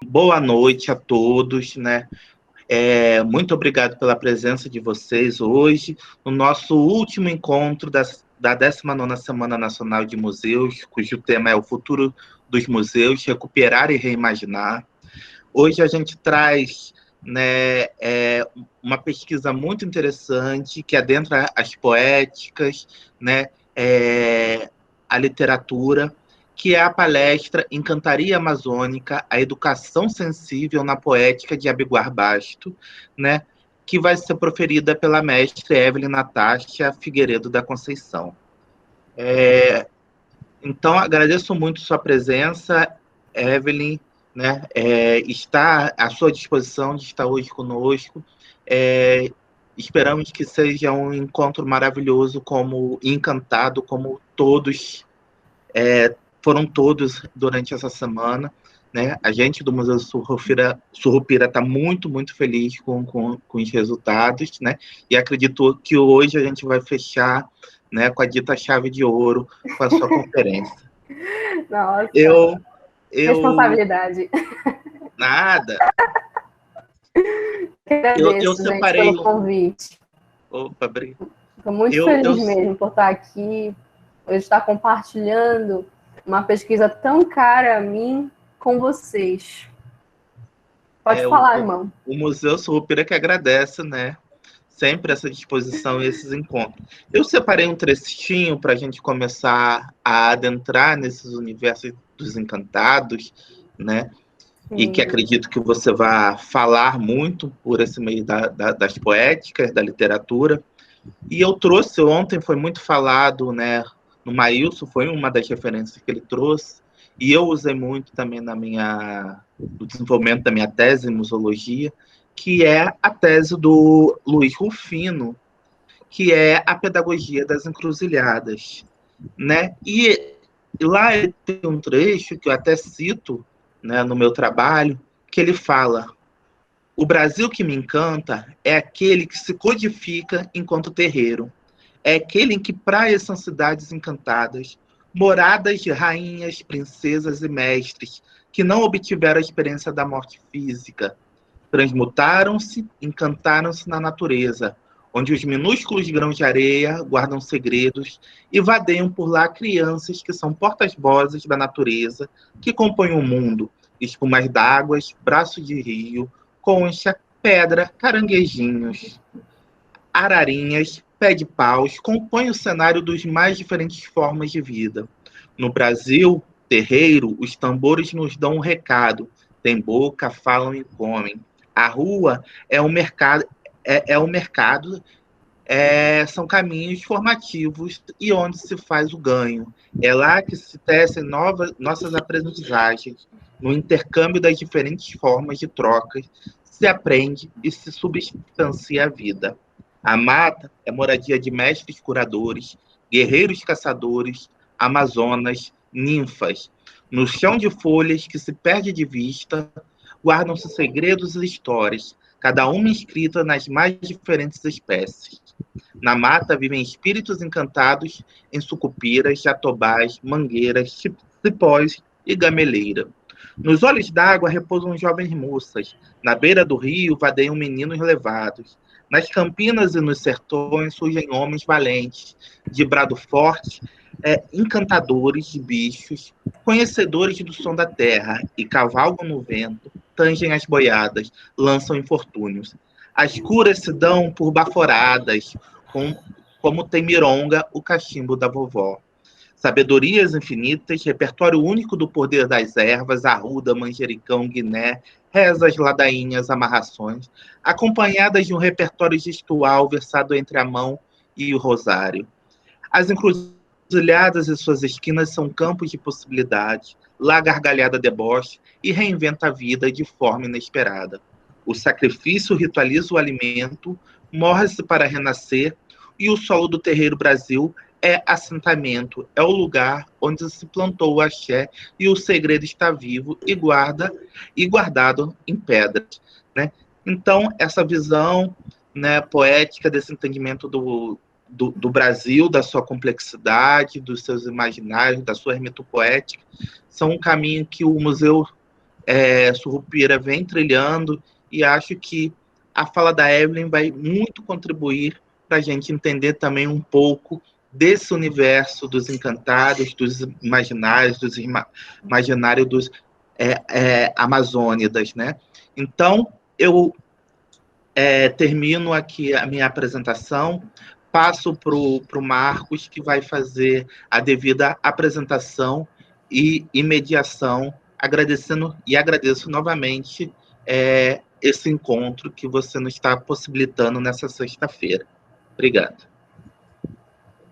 Boa noite a todos, né? Muito obrigado pela presença de vocês hoje no nosso último encontro da 19ª Semana Nacional de Museus, cujo tema é o futuro dos museus, recuperar e reimaginar. Hoje a gente traz, né, uma pesquisa muito interessante que adentra as poéticas, né, a literatura, que é a palestra Encantaria Amazônica, a educação sensível na poética de Abiguar Basto, né, que vai ser proferida pela mestre Evelyn Natasha Figueiredo da Conceição. Então, agradeço muito sua presença, Evelyn, né? Está à sua disposição de estar hoje conosco. Esperamos que seja um encontro maravilhoso, como encantado, como todos foram todos durante essa semana. Né? A gente do Museu Surrupira está muito, muito feliz com os resultados, né? E acredito que hoje a gente vai fechar, né, com a dita chave de ouro, com a sua conferência. Nossa, Eu responsabilidade. Nada. Agradeço, Eu gente, separei. pelo convite. Opa, obrigado. Estou muito feliz mesmo por estar aqui, por estar compartilhando uma pesquisa tão cara a mim com vocês. Pode falar, irmão. O Museu Surrupira que agradece, né? Sempre essa disposição e esses encontros. Eu separei um trechinho para a gente começar a adentrar nesses universos dos encantados, né? Sim. E que acredito que você vai falar muito por esse meio das poéticas, da literatura. E eu trouxe ontem, foi muito falado, né? No Maílson, foi uma das referências que ele trouxe. E eu usei muito também no desenvolvimento da minha tese em museologia, que é a tese do Luiz Rufino, que é a pedagogia das encruzilhadas, né? E lá tem um trecho que eu até cito, né, no meu trabalho, que ele fala: o Brasil que me encanta é aquele que se codifica enquanto terreiro, é aquele em que praias são cidades encantadas, moradas de rainhas, princesas e mestres que não obtiveram a experiência da morte física, transmutaram-se, encantaram-se na natureza, onde os minúsculos grãos de areia guardam segredos e vadeiam por lá crianças que são portas-vozes da natureza, que compõem o mundo, espumas d'águas, braços de rio, concha, pedra, caranguejinhos, ararinhas, pé de paus, compõem o cenário dos mais diferentes formas de vida. No Brasil, terreiro, os tambores nos dão um recado, tem boca, falam e comem. A rua é o mercado, são caminhos formativos e onde se faz o ganho. É lá que se tecem nossas aprendizagens, no intercâmbio das diferentes formas de trocas, se aprende e se substancia a vida. A mata é moradia de mestres curadores, guerreiros caçadores, amazonas, ninfas. No chão de folhas que se perde de vista, guardam-se segredos e histórias, cada uma escrita nas mais diferentes espécies. Na mata vivem espíritos encantados em sucupiras, jatobás, mangueiras, cipós e gameleira. Nos olhos d'água repousam jovens moças. Na beira do rio vadeiam meninos levados. Nas campinas e nos sertões surgem homens valentes, de brado forte, encantadores de bichos, conhecedores do som da terra, e cavalgam no vento, tangem as boiadas, lançam infortúnios. As curas se dão por baforadas, como tem mironga, o cachimbo da vovó. Sabedorias infinitas, repertório único do poder das ervas, arruda, manjericão, guiné, rezas, ladainhas, amarrações, acompanhadas de um repertório gestual versado entre a mão e o rosário. As encruzilhadas e suas esquinas são campos de possibilidade, lá gargalhada deboche e reinventa a vida de forma inesperada. O sacrifício ritualiza o alimento, morre-se para renascer, e o solo do terreiro Brasil é assentamento, é o lugar onde se plantou o axé e o segredo está vivo e guardado em pedras, né? Então, essa visão, né, poética desse entendimento do Brasil, da sua complexidade, dos seus imaginários, da sua hermetopoética, são um caminho que o museu Surupira vem trilhando, e acho que a fala da Evelyn vai muito contribuir para a gente entender também um pouco desse universo dos encantados, dos imaginários, dos amazônidas, né? Então, eu termino aqui a minha apresentação, passo para o Marcos, que vai fazer a devida apresentação e mediação, agradeço novamente esse encontro que você nos está possibilitando nessa sexta-feira. Obrigado.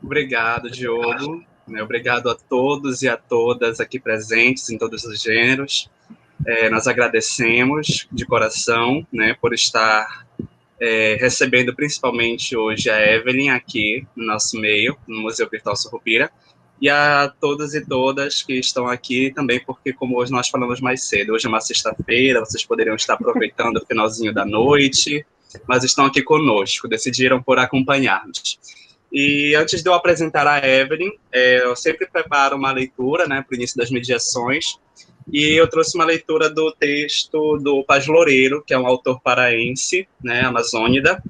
Obrigado, Diogo. Obrigado a todos e a todas aqui presentes em todos os gêneros. Nós agradecemos de coração, por estar recebendo principalmente hoje a Evelyn aqui no nosso meio, no Museu Virtual Surupira, e a todos e todas que estão aqui também, porque como hoje nós falamos mais cedo, hoje é uma sexta-feira, vocês poderiam estar aproveitando o finalzinho da noite, mas estão aqui conosco, decidiram por acompanhar-nos. E antes de eu apresentar a Evelyn, eu sempre preparo uma leitura, para o início das mediações, e eu trouxe uma leitura do texto do Paz Loureiro, que é um autor paraense, amazônida,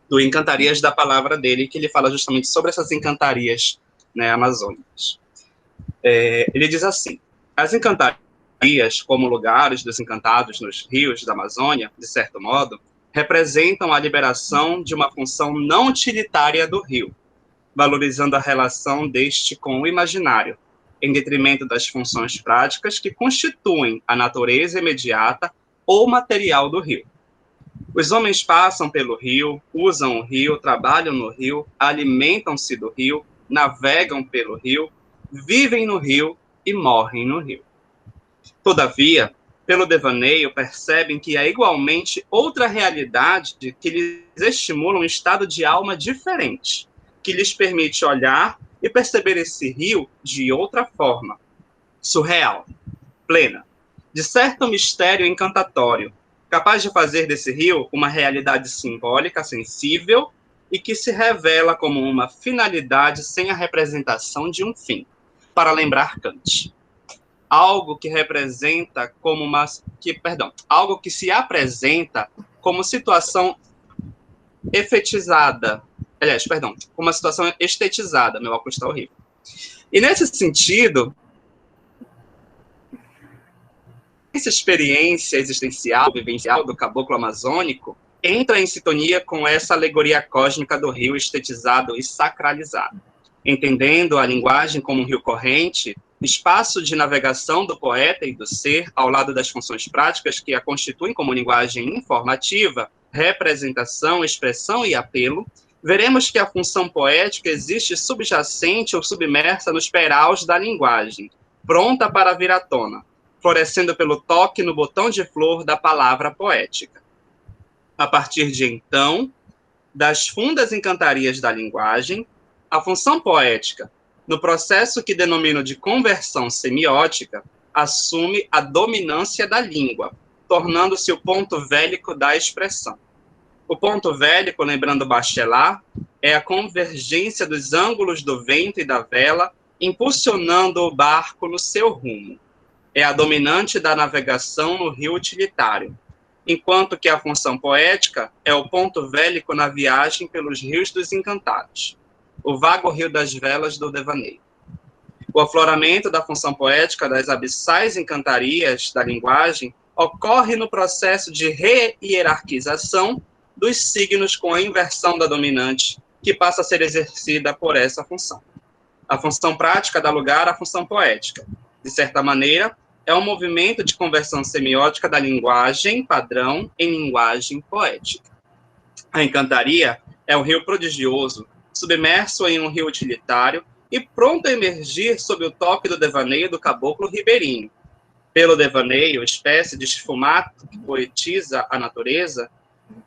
do Encantarias da Palavra dele, que ele fala justamente sobre essas encantarias amazônicas. Ele diz assim: as encantarias, como lugares dos encantados nos rios da Amazônia, de certo modo, representam a liberação de uma função não utilitária do rio, valorizando a relação deste com o imaginário, em detrimento das funções práticas que constituem a natureza imediata ou material do rio. Os homens passam pelo rio, usam o rio, trabalham no rio, alimentam-se do rio, navegam pelo rio, vivem no rio e morrem no rio. Todavia, pelo devaneio, percebem que há igualmente outra realidade que lhes estimula um estado de alma diferente, que lhes permite olhar e perceber esse rio de outra forma, surreal, plena, de certo mistério encantatório, capaz de fazer desse rio uma realidade simbólica, sensível, e que se revela como uma finalidade sem a representação de um fim, para lembrar Kant. Algo que representa como algo que se apresenta como situação uma situação estetizada. Meu óculos está horrível. E nesse sentido, essa experiência existencial, vivencial do caboclo amazônico entra em sintonia com essa alegoria cósmica do rio estetizado e sacralizado. Entendendo a linguagem como um rio corrente, espaço de navegação do poeta e do ser, ao lado das funções práticas que a constituem como linguagem informativa, representação, expressão e apelo, veremos que a função poética existe subjacente ou submersa nos peraus da linguagem, pronta para vir à tona, florescendo pelo toque no botão de flor da palavra poética. A partir de então, das fundas encantarias da linguagem, a função poética, no processo que denomino de conversão semiótica, assume a dominância da língua, tornando-se o ponto vélico da expressão. O ponto vélico, lembrando Bachelard, é a convergência dos ângulos do vento e da vela, impulsionando o barco no seu rumo. É a dominante da navegação no rio utilitário, enquanto que a função poética é o ponto vélico na viagem pelos rios dos encantados, o vago rio das velas do devaneio. O afloramento da função poética das abissais encantarias da linguagem ocorre no processo de re-hierarquização dos signos com a inversão da dominante, que passa a ser exercida por essa função. A função prática dá lugar à função poética. De certa maneira, é um movimento de conversão semiótica da linguagem padrão em linguagem poética. A encantaria é um rio prodigioso, submerso em um rio utilitário e pronto a emergir sob o toque do devaneio do caboclo ribeirinho. Pelo devaneio, espécie de esfumato que poetiza a natureza,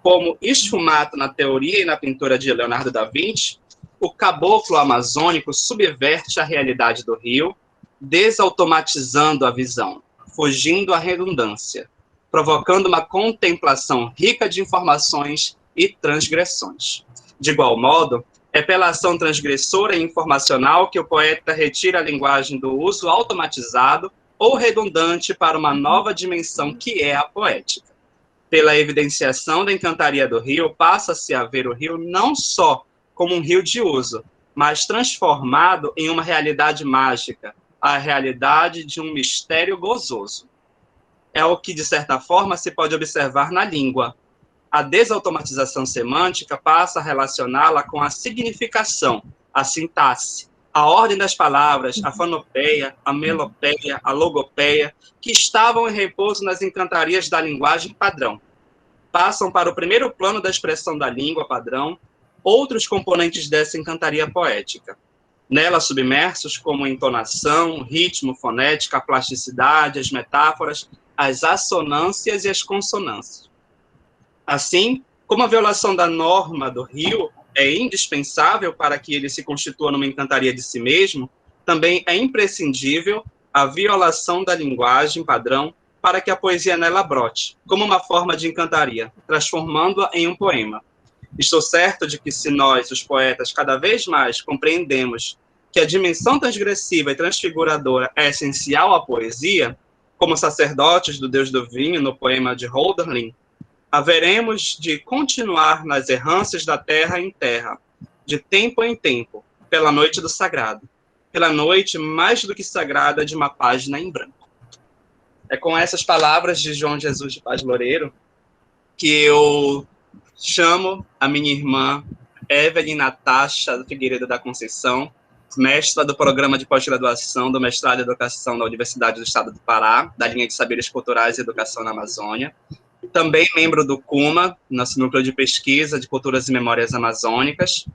como esfumato na teoria e na pintura de Leonardo da Vinci, o caboclo amazônico subverte a realidade do rio, desautomatizando a visão, fugindo à redundância, provocando uma contemplação rica de informações e transgressões. De igual modo, é pela ação transgressora e informacional que o poeta retira a linguagem do uso automatizado ou redundante para uma nova dimensão que é a poética. Pela evidenciação da encantaria do rio, passa-se a ver o rio não só como um rio de uso, mas transformado em uma realidade mágica, a realidade de um mistério gozoso. É o que, de certa forma, se pode observar na língua. A desautomatização semântica passa a relacioná-la com a significação, a sintaxe, a ordem das palavras, a fonopeia, a melopeia, a logopeia, que estavam em repouso nas encantarias da linguagem padrão. Passam para o primeiro plano da expressão da língua padrão outros componentes dessa encantaria poética. Nela submersos como entonação, ritmo, fonética, a plasticidade, as metáforas, as assonâncias e as consonâncias. Assim, como a violação da norma do rio é indispensável para que ele se constitua numa encantaria de si mesmo, também é imprescindível a violação da linguagem padrão para que a poesia nela brote, como uma forma de encantaria, transformando-a em um poema. Estou certo de que se nós, os poetas, cada vez mais compreendemos que a dimensão transgressiva e transfiguradora é essencial à poesia, como sacerdotes do Deus do Vinho no poema de Hölderlin, haveremos de continuar nas errâncias da terra em terra, de tempo em tempo, pela noite do sagrado, pela noite mais do que sagrada de uma página em branco. É com essas palavras de João Jesus de Paz Loureiro que eu chamo a minha irmã Evelyn Natasha Figueiredo da Conceição, mestra do programa de pós-graduação do mestrado em Educação da Universidade do Estado do Pará, da linha de Saberes Culturais e Educação na Amazônia. Também membro do CUMA, nosso núcleo de pesquisa de culturas e memórias amazônicas.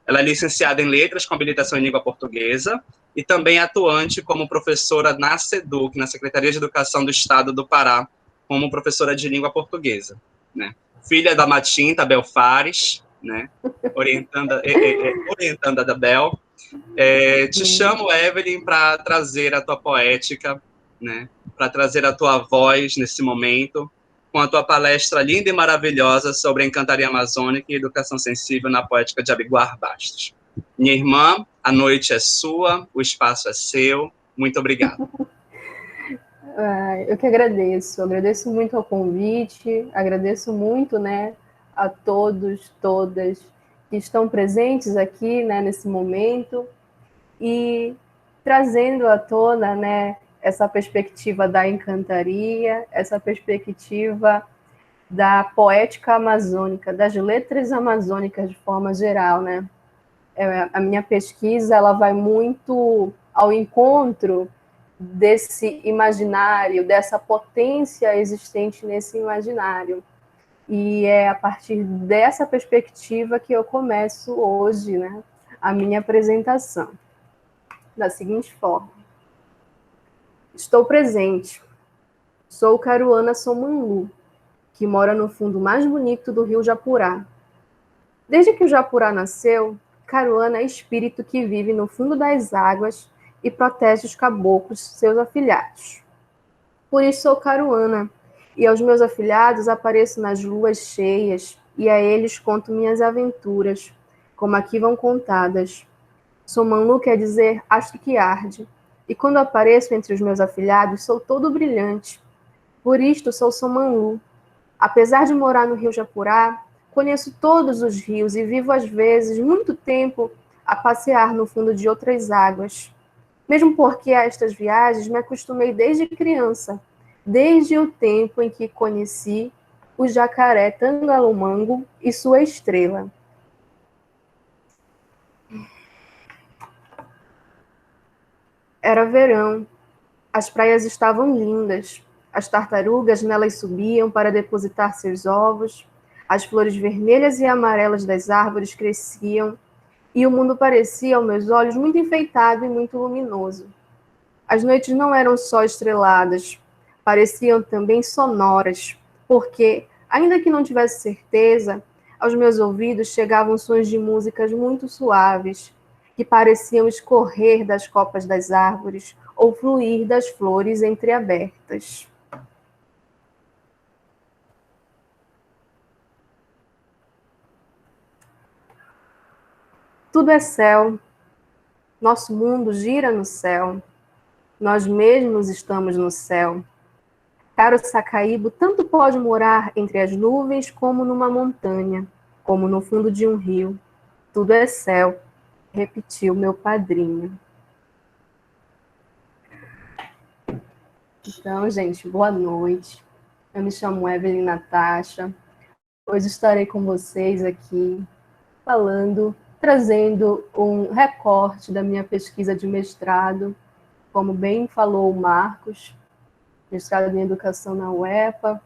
Ela é licenciada em letras com habilitação em língua portuguesa e também atuante como professora na SEDUC, na Secretaria de Educação do Estado do Pará, como professora de língua portuguesa, né? Filha da Matinta Bel Fares, né? Orientanda da Bel. Te chamo, Evelyn, para trazer a tua poética, né? Para trazer a tua voz nesse momento, com a tua palestra linda e maravilhosa sobre a encantaria amazônica e educação sensível na poética de Abiguar Bastos. Minha irmã, a noite é sua, o espaço é seu. Muito obrigado. Eu que agradeço muito ao convite, agradeço muito, né, a todos, todas que estão presentes aqui, né, nesse momento, e trazendo à tona, né, essa perspectiva da encantaria, essa perspectiva da poética amazônica, das letras amazônicas de forma geral, né? A minha pesquisa, ela vai muito ao encontro desse imaginário, dessa potência existente nesse imaginário. E é a partir dessa perspectiva que eu começo hoje, né, a minha apresentação, da seguinte forma. Estou presente. Sou Caruana Somanlu, que mora no fundo mais bonito do rio Japurá. Desde que o Japurá nasceu, Caruana é espírito que vive no fundo das águas e protege os caboclos, seus afilhados. Por isso sou Caruana, e aos meus afilhados apareço nas luas cheias, e a eles conto minhas aventuras, como aqui vão contadas. Somanlu quer dizer astro que arde, e quando apareço entre os meus afilhados, sou todo brilhante. Por isto sou Somanlu. Apesar de morar no rio Japurá, conheço todos os rios e vivo, às vezes, muito tempo a passear no fundo de outras águas. Mesmo porque a estas viagens me acostumei desde criança, desde o tempo em que conheci o jacaré Tangalumango e sua estrela. Era verão, as praias estavam lindas, as tartarugas nelas subiam para depositar seus ovos, as flores vermelhas e amarelas das árvores cresciam, e o mundo parecia, aos meus olhos, muito enfeitado e muito luminoso. As noites não eram só estreladas, pareciam também sonoras, porque, ainda que não tivesse certeza, aos meus ouvidos chegavam sons de músicas muito suaves, que pareciam escorrer das copas das árvores ou fluir das flores entreabertas. Tudo é céu. Nosso mundo gira no céu. nós mesmos estamos no céu. Caro Sacaíbo, tanto pode morar entre as nuvens como numa montanha, como no fundo de um rio. Tudo é céu, repetiu meu padrinho. Então, gente, boa noite. Eu me chamo Evelyn Natasha. Hoje estarei com vocês aqui falando, trazendo um recorte da minha pesquisa de mestrado, como bem falou o Marcos, mestrado em Educação na UEPA,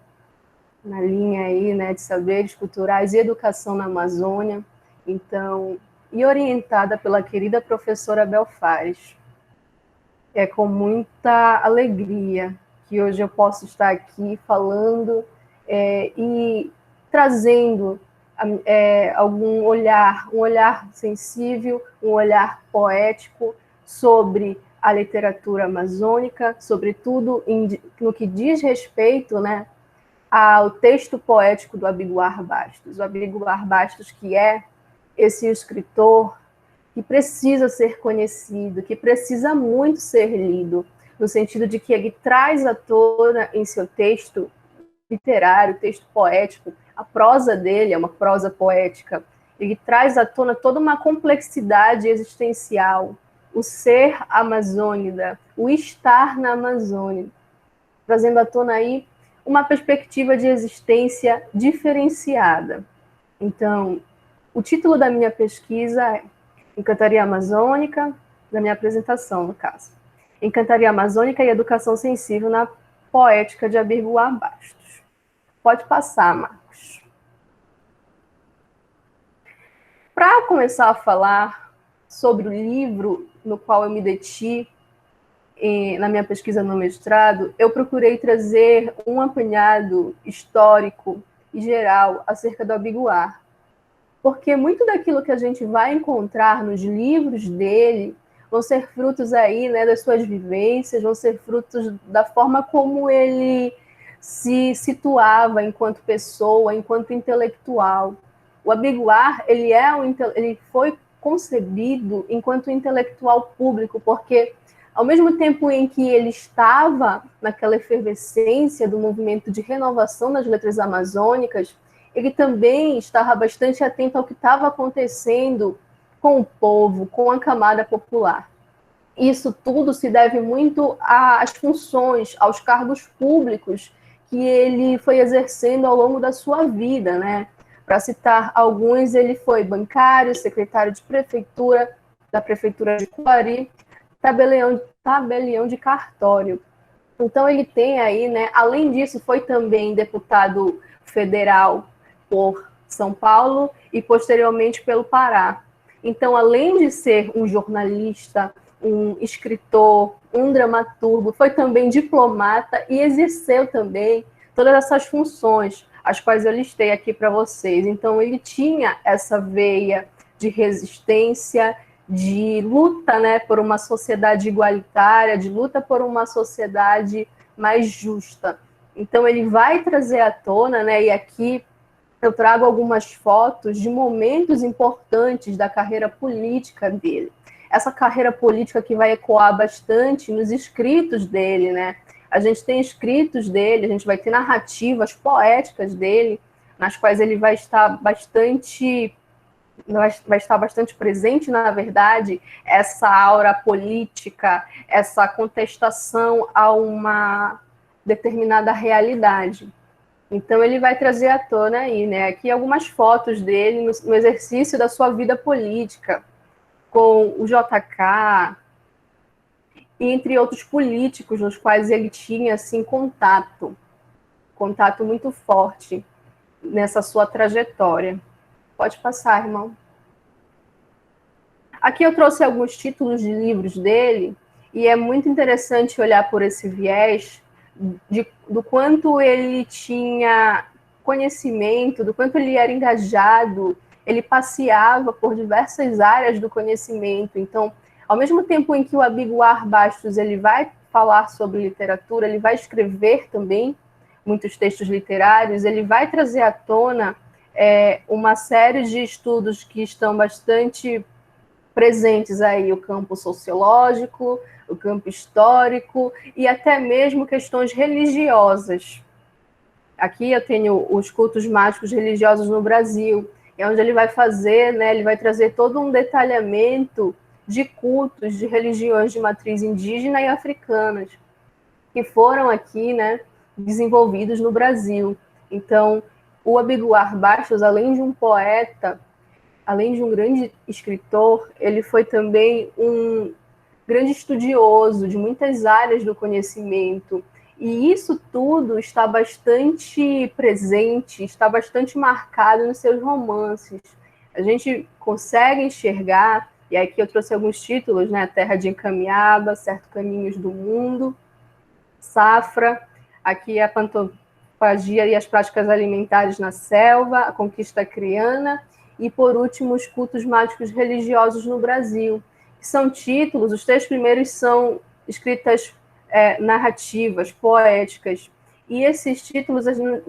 na linha aí, né, de saberes culturais e educação na Amazônia, então, e orientada pela querida professora Bel Fares. É com muita alegria que hoje eu posso estar aqui falando e trazendo algum olhar, um olhar sensível, um olhar poético sobre a literatura amazônica, sobretudo no que diz respeito, né, ao texto poético do Abiguar Bastos. O Abiguar Bastos, que é esse escritor que precisa ser conhecido, que precisa muito ser lido, no sentido de que ele traz à tona em seu texto literário, texto poético, a prosa dele é uma prosa poética, ele traz à tona toda uma complexidade existencial, o ser amazônida, o estar na Amazônia, trazendo à tona aí uma perspectiva de existência diferenciada. Então, o título da minha pesquisa é Encantaria Amazônica, da minha apresentação, no caso. Encantaria Amazônica e Educação Sensível na Poética de Abiguar Bastos. Pode passar, Marcos. Para começar a falar sobre o livro no qual eu me deti na minha pesquisa no mestrado, eu procurei trazer um apanhado histórico e geral acerca do Abiguar, porque muito daquilo que a gente vai encontrar nos livros dele vão ser frutos aí, né, das suas vivências, vão ser frutos da forma como ele se situava enquanto pessoa, enquanto intelectual. O Abiguar, ele foi concebido enquanto intelectual público, porque ao mesmo tempo em que ele estava naquela efervescência do movimento de renovação das letras amazônicas, ele também estava bastante atento ao que estava acontecendo com o povo, com a camada popular. Isso tudo se deve muito às funções, aos cargos públicos que ele foi exercendo ao longo da sua vida, né? Para citar alguns, ele foi bancário, secretário de prefeitura, da prefeitura de Coari, tabelião de cartório. Então ele tem aí, né? Além disso, foi também deputado federal por São Paulo e posteriormente pelo Pará. Então, além de ser um jornalista, um escritor, um dramaturgo, foi também diplomata e exerceu também todas essas funções, as quais eu listei aqui para vocês. Então, ele tinha essa veia de resistência, de luta, né, por uma sociedade igualitária, de luta por uma sociedade mais justa. Então, ele vai trazer à tona, né, e aqui eu trago algumas fotos de momentos importantes da carreira política dele. Essa carreira política que vai ecoar bastante nos escritos dele, né? A gente tem escritos dele, a gente vai ter narrativas poéticas dele, nas quais ele vai estar bastante presente, na verdade, essa aura política, essa contestação a uma determinada realidade. Então, ele vai trazer à tona aí, né, aqui algumas fotos dele no exercício da sua vida política, com o JK, entre outros políticos nos quais ele tinha, assim, contato muito forte nessa sua trajetória. Pode passar, irmão. Aqui eu trouxe alguns títulos de livros dele, e é muito interessante olhar por esse viés do quanto ele tinha conhecimento, do quanto ele era engajado, ele passeava por diversas áreas do conhecimento. Então, ao mesmo tempo em que o Abiguar Bastos ele vai falar sobre literatura, ele vai escrever também muitos textos literários, ele vai trazer à tona uma série de estudos que estão bastante presentes aí o campo sociológico, o campo histórico e até mesmo questões religiosas. Aqui eu tenho os cultos mágicos religiosos no Brasil, é onde ele vai fazer, né, ele vai trazer todo um detalhamento de cultos de religiões de matriz indígena e africanas, que foram aqui, né, desenvolvidos no Brasil. Então, o Abiguar Bastos, além de um poeta, além de um grande escritor, ele foi também um grande estudioso de muitas áreas do conhecimento. E isso tudo está bastante presente, está bastante marcado nos seus romances. A gente consegue enxergar, e aqui eu trouxe alguns títulos, né? Terra de Encamiaba, Certo Caminhos do Mundo, Safra, aqui a Pantofagia e as Práticas Alimentares na Selva, A Conquista Acreana, e, por último, Os Cultos Mágicos Religiosos no Brasil. São títulos, os 3 primeiros são escritas narrativas, poéticas, e esses títulos,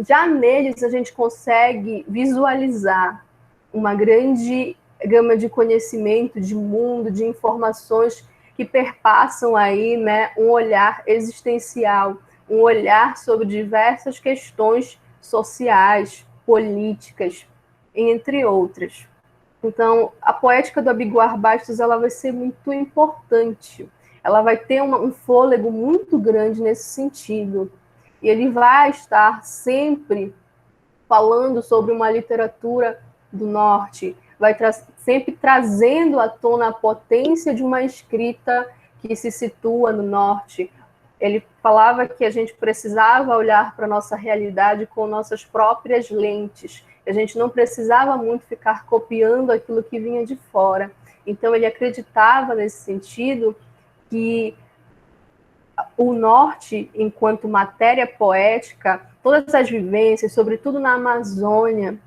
já neles a gente consegue visualizar uma grande gama de conhecimento, de mundo, de informações que perpassam aí, né, um olhar existencial, um olhar sobre diversas questões sociais, políticas, entre outras. Então, a poética do Abiguar Bastos ela vai ser muito importante. Ela vai ter um fôlego muito grande nesse sentido. E ele vai estar sempre falando sobre uma literatura do Norte, vai sempre trazendo à tona a potência de uma escrita que se situa no Norte. Ele falava que a gente precisava olhar para a nossa realidade com nossas próprias lentes. A gente não precisava muito ficar copiando aquilo que vinha de fora. Então, ele acreditava nesse sentido que o Norte, enquanto matéria poética, todas as vivências, sobretudo na Amazônia,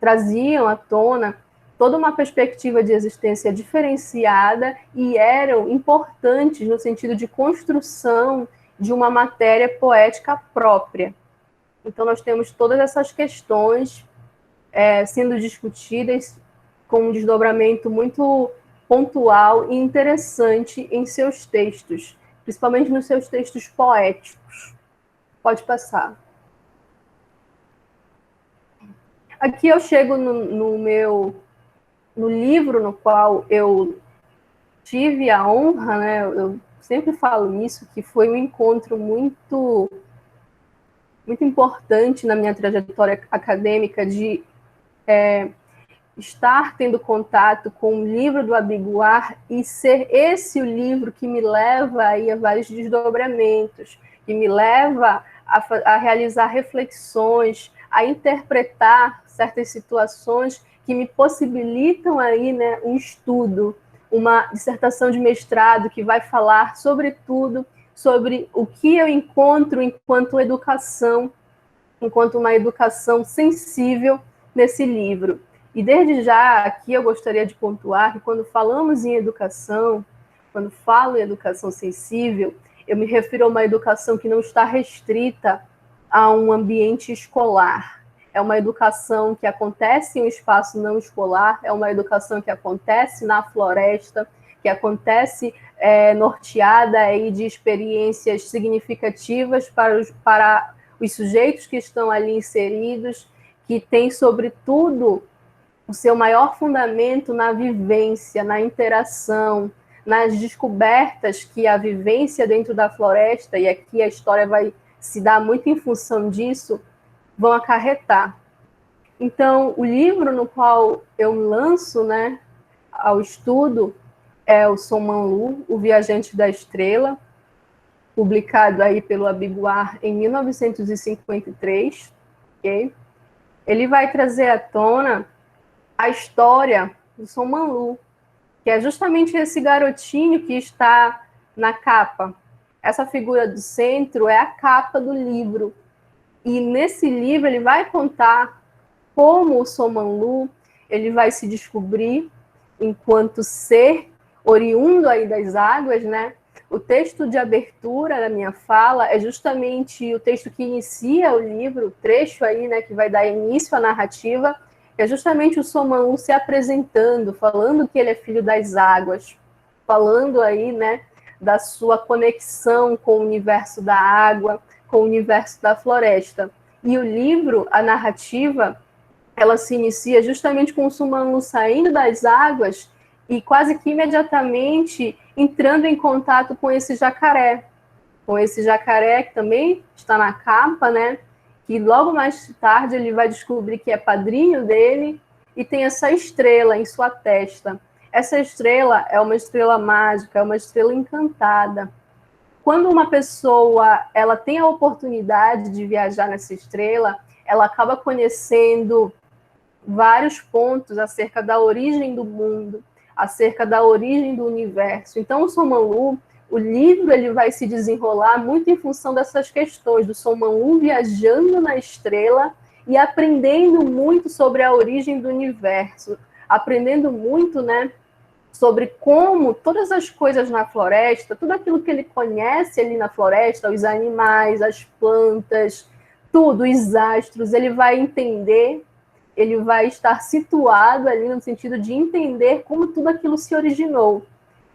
traziam à tona toda uma perspectiva de existência diferenciada e eram importantes no sentido de construção de uma matéria poética própria. Então, nós temos todas essas questões sendo discutidas com um desdobramento muito pontual e interessante em seus textos, principalmente nos seus textos poéticos. Pode passar. Aqui eu chego no livro no qual eu tive a honra, né? Eu sempre falo isso, que foi um encontro muito importante na minha trajetória acadêmica de estar tendo contato com o livro do Abiguar e ser esse o livro que me leva aí a vários desdobramentos, que me leva a realizar reflexões, a interpretar certas situações que me possibilitam aí, né, um estudo, uma dissertação de mestrado que vai falar, sobretudo, sobre o que eu encontro enquanto educação, enquanto uma educação sensível nesse livro. E desde já, aqui eu gostaria de pontuar que quando falamos em educação, quando falo em educação sensível, eu me refiro a uma educação que não está restrita a um ambiente escolar. É uma educação que acontece em um espaço não escolar, é uma educação que acontece na floresta, que acontece norteada aí de experiências significativas para os sujeitos que estão ali inseridos, que tem, sobretudo, o seu maior fundamento na vivência, na interação, nas descobertas que a vivência dentro da floresta, e aqui a história vai se dar muito em função disso, vão acarretar. Então, o livro no qual eu lanço, né, ao estudo é o Somanlu, O Viajante da Estrela, publicado aí pelo Abiguar em 1953. Okay? Ele vai trazer à tona a história do Somanlu, que é justamente esse garotinho que está na capa. Essa figura do centro é a capa do livro. E nesse livro ele vai contar como o Somanlu ele vai se descobrir enquanto ser oriundo aí das águas, né? O texto de abertura da minha fala é justamente o texto que inicia o livro, o trecho aí, né, que vai dar início à narrativa, que é justamente o Somanlu se apresentando, falando que ele é filho das águas, falando aí, né, da sua conexão com o universo da água, com o universo da floresta. E o livro, a narrativa, ela se inicia justamente com o Somanlu saindo das águas e quase que imediatamente entrando em contato com esse jacaré que também está na capa, né? Que logo mais tarde ele vai descobrir que é padrinho dele e tem essa estrela em sua testa. Essa estrela é uma estrela mágica, é uma estrela encantada. Quando uma pessoa ela tem a oportunidade de viajar nessa estrela, ela acaba conhecendo vários pontos acerca da origem do mundo, acerca da origem do universo. Então, o Somanlu, o livro, ele vai se desenrolar muito em função dessas questões, do Somanlu viajando na estrela e aprendendo muito sobre a origem do universo, aprendendo muito, né, sobre como todas as coisas na floresta, tudo aquilo que ele conhece ali na floresta, os animais, as plantas, tudo, os astros, ele vai entender, ele vai estar situado ali no sentido de entender como tudo aquilo se originou.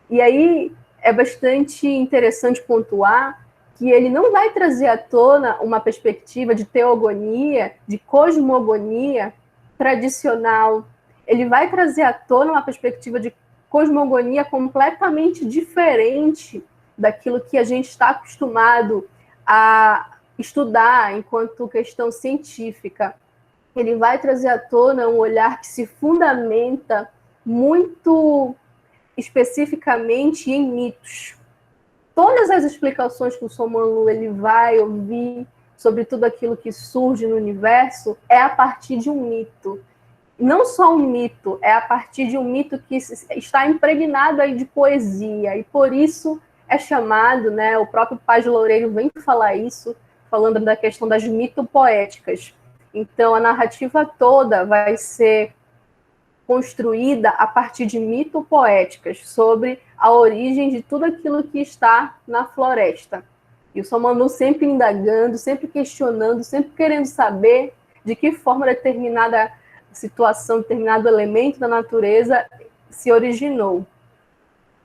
E aí é bastante interessante pontuar que ele não vai trazer à tona uma perspectiva de teogonia, de cosmogonia tradicional. Ele vai trazer à tona uma perspectiva de cosmogonia completamente diferente daquilo que a gente está acostumado a estudar enquanto questão científica. Ele vai trazer à tona um olhar que se fundamenta muito especificamente em mitos. Todas as explicações que o Somanlu ele vai ouvir sobre tudo aquilo que surge no universo é a partir de um mito. Não só um mito, é a partir de um mito que está impregnado aí de poesia, e por isso é chamado, né, o próprio Paz Loureiro vem falar isso, falando da questão das mitopoéticas. Então, a narrativa toda vai ser construída a partir de mitopoéticas sobre a origem de tudo aquilo que está na floresta. E o Somanlu sempre indagando, sempre questionando, sempre querendo saber de que forma determinada situação, determinado elemento da natureza se originou.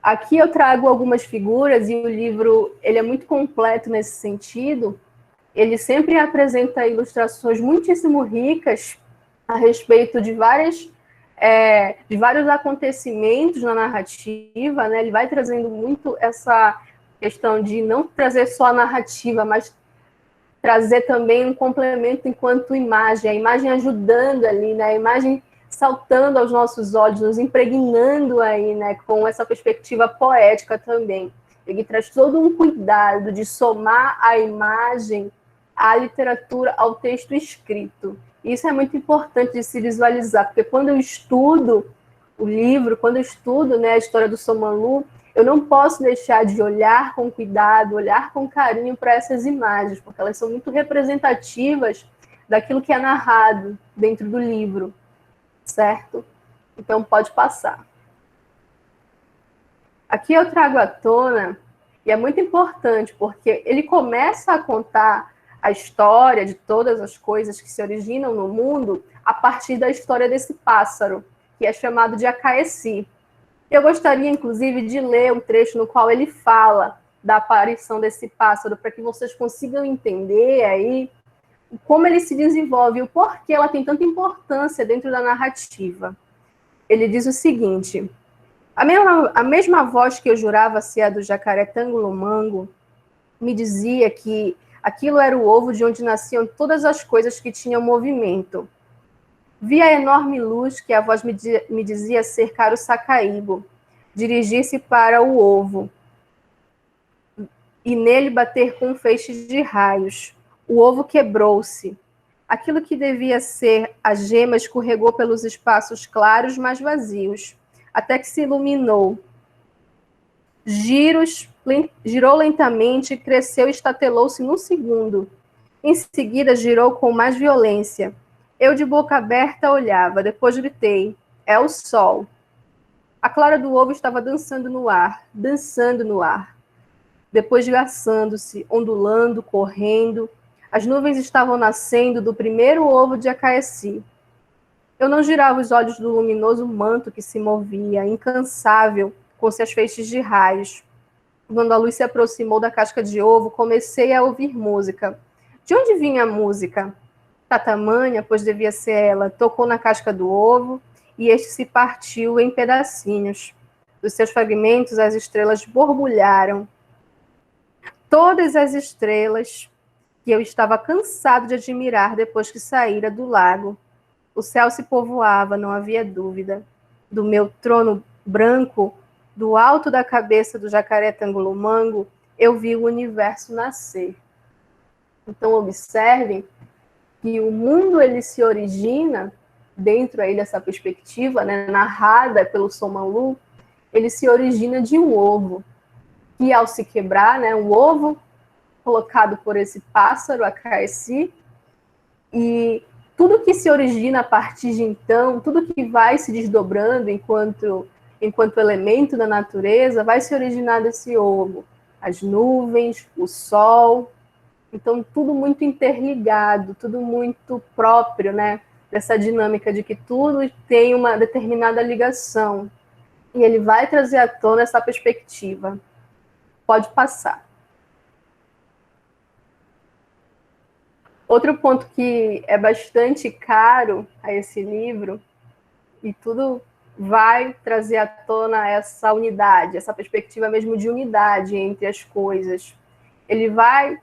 Aqui eu trago algumas figuras e o livro ele é muito completo nesse sentido. Ele sempre apresenta ilustrações muitíssimo ricas a respeito de vários acontecimentos na narrativa, né? Ele vai trazendo muito essa questão de não trazer só a narrativa, mas trazer também um complemento enquanto imagem, a imagem ajudando ali, né? A imagem saltando aos nossos olhos, nos impregnando aí, né? Com essa perspectiva poética também. Ele traz todo um cuidado de somar a imagem à literatura, ao texto escrito. Isso é muito importante de se visualizar, porque quando eu estudo o livro, quando eu estudo, né, a história do Somanlu, eu não posso deixar de olhar com cuidado, olhar com carinho para essas imagens, porque elas são muito representativas daquilo que é narrado dentro do livro, certo? Então, pode passar. Aqui eu trago à tona, e é muito importante, porque ele começa a contar a história de todas as coisas que se originam no mundo a partir da história desse pássaro, que é chamado de Acaeci. Eu gostaria, inclusive, de ler um trecho no qual ele fala da aparição desse pássaro, para que vocês consigam entender aí como ele se desenvolve e o porquê ela tem tanta importância dentro da narrativa. Ele diz o seguinte: a mesma voz que eu jurava ser a do jacaré Tangulomango me dizia que aquilo era o ovo de onde nasciam todas as coisas que tinham movimento. Vi a enorme luz que a voz me dizia cercar o Sacaibo, dirigir-se para o ovo, e nele bater com um feixe de raios. O ovo quebrou-se. Aquilo que devia ser a gema escorregou pelos espaços claros, mas vazios, até que se iluminou. Girou lentamente, cresceu e estatelou-se num segundo. Em seguida, girou com mais violência. Eu, de boca aberta, olhava. Depois gritei: é o sol. A clara do ovo estava dançando no ar. Depois esgarçando-se, ondulando, correndo. As nuvens estavam nascendo do primeiro ovo de Acaeci. Eu não girava os olhos do luminoso manto que se movia, incansável, com seus feixes de raios. Quando a luz se aproximou da casca de ovo, comecei a ouvir música. De onde vinha a música? Tamanha, pois devia ser ela, tocou na casca do ovo, e este se partiu em pedacinhos. Dos seus fragmentos, as estrelas borbulharam. Todas as estrelas que eu estava cansado de admirar depois que saíra do lago. O céu se povoava, não havia dúvida. Do meu trono branco, do alto da cabeça do jacaré tangolomango, eu vi o universo nascer. Então, observem que o mundo ele se origina, dentro aí dessa perspectiva, né, narrada pelo Somanlu, ele se origina de um ovo, que ao se quebrar, né, um ovo colocado por esse pássaro, a Caeci, e tudo que se origina a partir de então, tudo que vai se desdobrando enquanto elemento da natureza, vai se originar desse ovo. As nuvens, o sol, então tudo muito interligado, tudo muito próprio, né, dessa dinâmica de que tudo tem uma determinada ligação. E ele vai trazer à tona essa perspectiva. Pode passar. Outro ponto que é bastante caro a esse livro, e tudo vai trazer à tona essa unidade, essa perspectiva mesmo de unidade entre as coisas. Ele vai,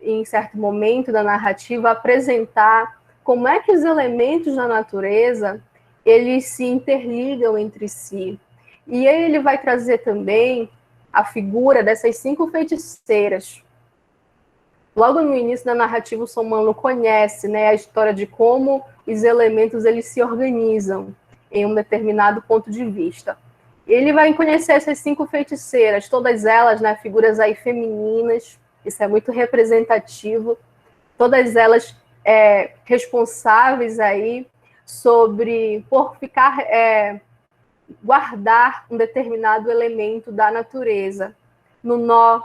em certo momento da narrativa, apresentar como é que os elementos da natureza eles se interligam entre si. E aí ele vai trazer também a figura dessas 5 feiticeiras. Logo no início da narrativa, o Somanlu conhece, né, a história de como os elementos eles se organizam em um determinado ponto de vista. Ele vai conhecer essas 5 feiticeiras, todas elas, né, figuras aí femininas, isso é muito representativo, todas elas responsáveis aí por ficar guardar um determinado elemento da natureza. No Nó,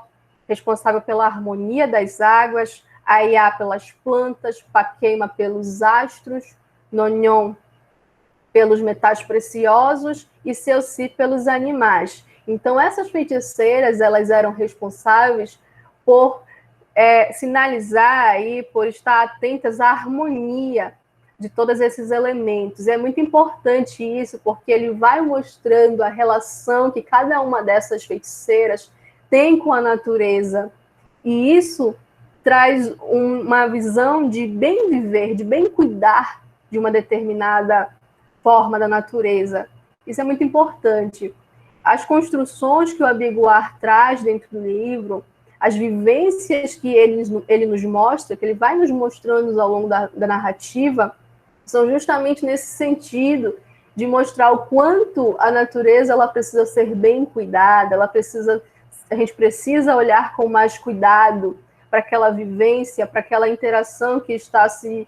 responsável pela harmonia das águas, a Iá pelas plantas, Paquema pelos astros, Nonhon pelos metais preciosos e Seuci pelos animais. Então, essas feiticeiras, elas eram responsáveis por sinalizar aí, por estar atentas à harmonia de todos esses elementos. É muito importante isso, porque ele vai mostrando a relação que cada uma dessas feiticeiras tem com a natureza. E isso traz uma visão de bem viver, de bem cuidar de uma determinada forma da natureza. Isso é muito importante. As construções que o Abiguar traz dentro do livro, as vivências que ele nos mostra, que ele vai nos mostrando ao longo da narrativa, são justamente nesse sentido de mostrar o quanto a natureza ela precisa ser bem cuidada, a gente precisa olhar com mais cuidado para aquela vivência, para aquela interação que está se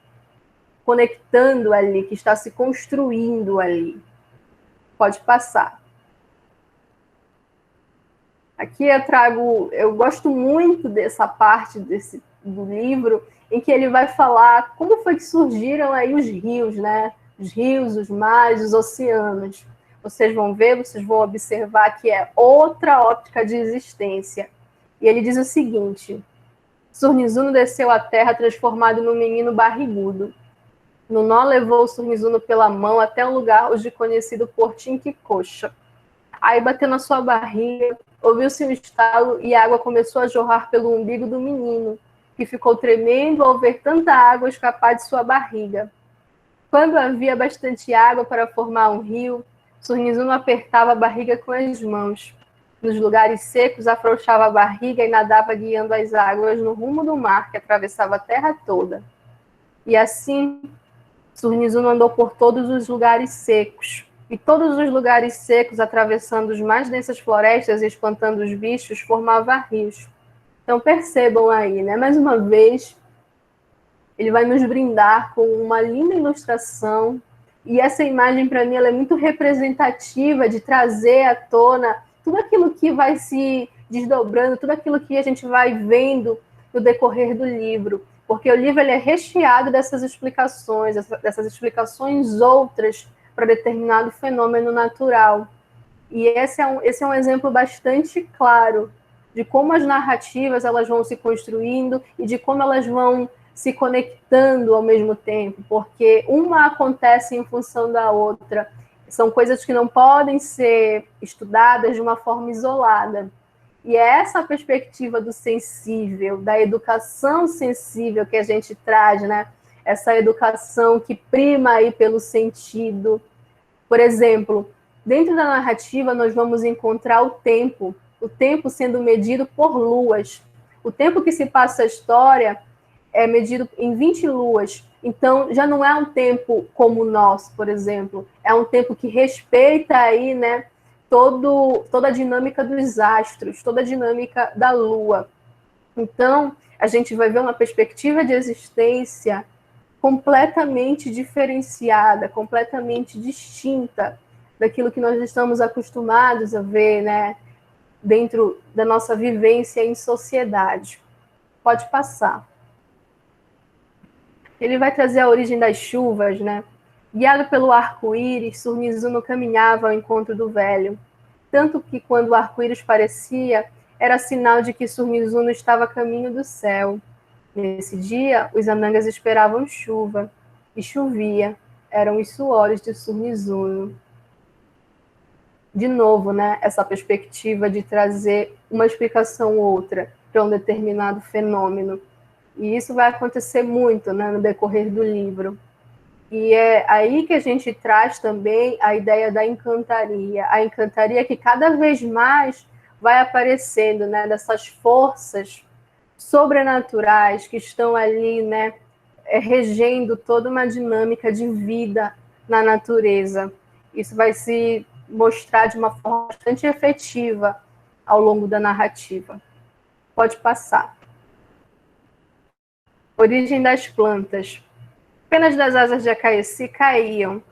conectando ali, que está se construindo ali. Pode passar. Aqui eu gosto muito dessa parte do livro, em que ele vai falar como foi que surgiram aí os rios, né? Os rios, os mares, os oceanos. Vocês vão ver, vocês vão observar que é outra óptica de existência. E ele diz o seguinte: Surnizuno desceu à terra transformado num menino barrigudo. Nunó levou o Surnizuno pela mão até um lugar hoje conhecido por Tinquicoxa. Aí, batendo na sua barriga, ouviu-se um estalo e a água começou a jorrar pelo umbigo do menino, que ficou tremendo ao ver tanta água escapar de sua barriga. Quando havia bastante água para formar um rio, Surnizuno apertava a barriga com as mãos. Nos lugares secos, afrouxava a barriga e nadava guiando as águas no rumo do mar que atravessava a terra toda. E assim, Surnizuno andou por todos os lugares secos. E todos os lugares secos, atravessando as mais densas florestas e espantando os bichos, formava rios. Então percebam aí, né? Mais uma vez, ele vai nos brindar com uma linda ilustração. E essa imagem, para mim, ela é muito representativa de trazer à tona tudo aquilo que vai se desdobrando, tudo aquilo que a gente vai vendo no decorrer do livro. porque o livro ele é recheado dessas explicações outras para determinado fenômeno natural. E esse é um exemplo bastante claro de como as narrativas elas vão se construindo e de como elas vão se conectando ao mesmo tempo, porque uma acontece em função da outra. São coisas que não podem ser estudadas de uma forma isolada. E é essa perspectiva do sensível, da educação sensível que a gente traz, né? Essa educação que prima aí pelo sentido. Por exemplo, dentro da narrativa nós vamos encontrar o tempo sendo medido por luas. O tempo que se passa a história é medido em 20 luas. Então, já não é um tempo como o nosso, por exemplo. É um tempo que respeita aí, né, toda a dinâmica dos astros, toda a dinâmica da lua. Então, a gente vai ver uma perspectiva de existência completamente diferenciada, completamente distinta daquilo que nós estamos acostumados a ver, né, dentro da nossa vivência em sociedade. Pode passar. Ele vai trazer a origem das chuvas, né? Guiado pelo arco-íris, Surmizuno caminhava ao encontro do velho. Tanto que, quando o arco-íris parecia, era sinal de que Surmizuno estava a caminho do céu. Nesse dia, os anangas esperavam chuva. E chovia. Eram os suores de Surmizuno. De novo, né? Essa perspectiva de trazer uma explicação outra para um determinado fenômeno. E isso vai acontecer muito, né, no decorrer do livro. E é aí que a gente traz também a ideia da encantaria. A encantaria que cada vez mais vai aparecendo, né, dessas forças sobrenaturais que estão ali, né, regendo toda uma dinâmica de vida na natureza. Isso vai se mostrar de uma forma bastante efetiva ao longo da narrativa. Pode passar. Origem das plantas. Penas das asas de Acaeci caíam,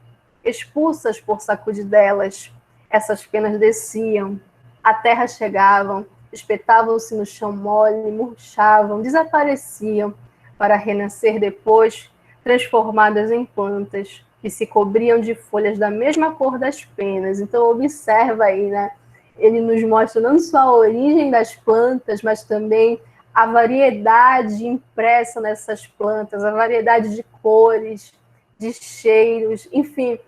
expulsas por sacudidelas. Essas penas desciam, à terra chegavam, espetavam-se no chão mole, murchavam, desapareciam, para renascer depois, transformadas em plantas, que se cobriam de folhas da mesma cor das penas. Então, observa aí, né? Ele nos mostra não só a origem das plantas, mas também a variedade impressa nessas plantas, a variedade de cores, de cheiros, enfim,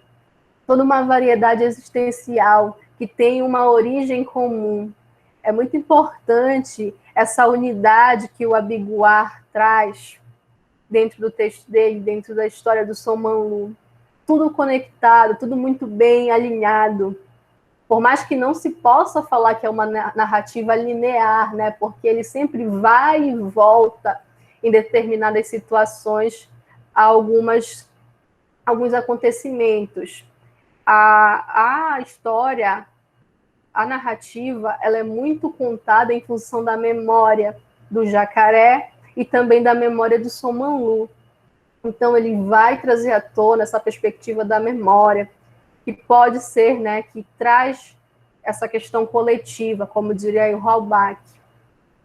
toda uma variedade existencial que tem uma origem comum. É muito importante essa unidade que o Abiguar traz dentro do texto dele, dentro da história do Somanlu. Tudo conectado, tudo muito bem alinhado. Por mais que não se possa falar que é uma narrativa linear, né? Porque ele sempre vai e volta em determinadas situações a alguns acontecimentos. A história, a narrativa, ela é muito contada em função da memória do jacaré e também da memória do Somanlu. Então, ele vai trazer à tona essa perspectiva da memória, que pode ser, né, que traz essa questão coletiva, como diria o Halbach,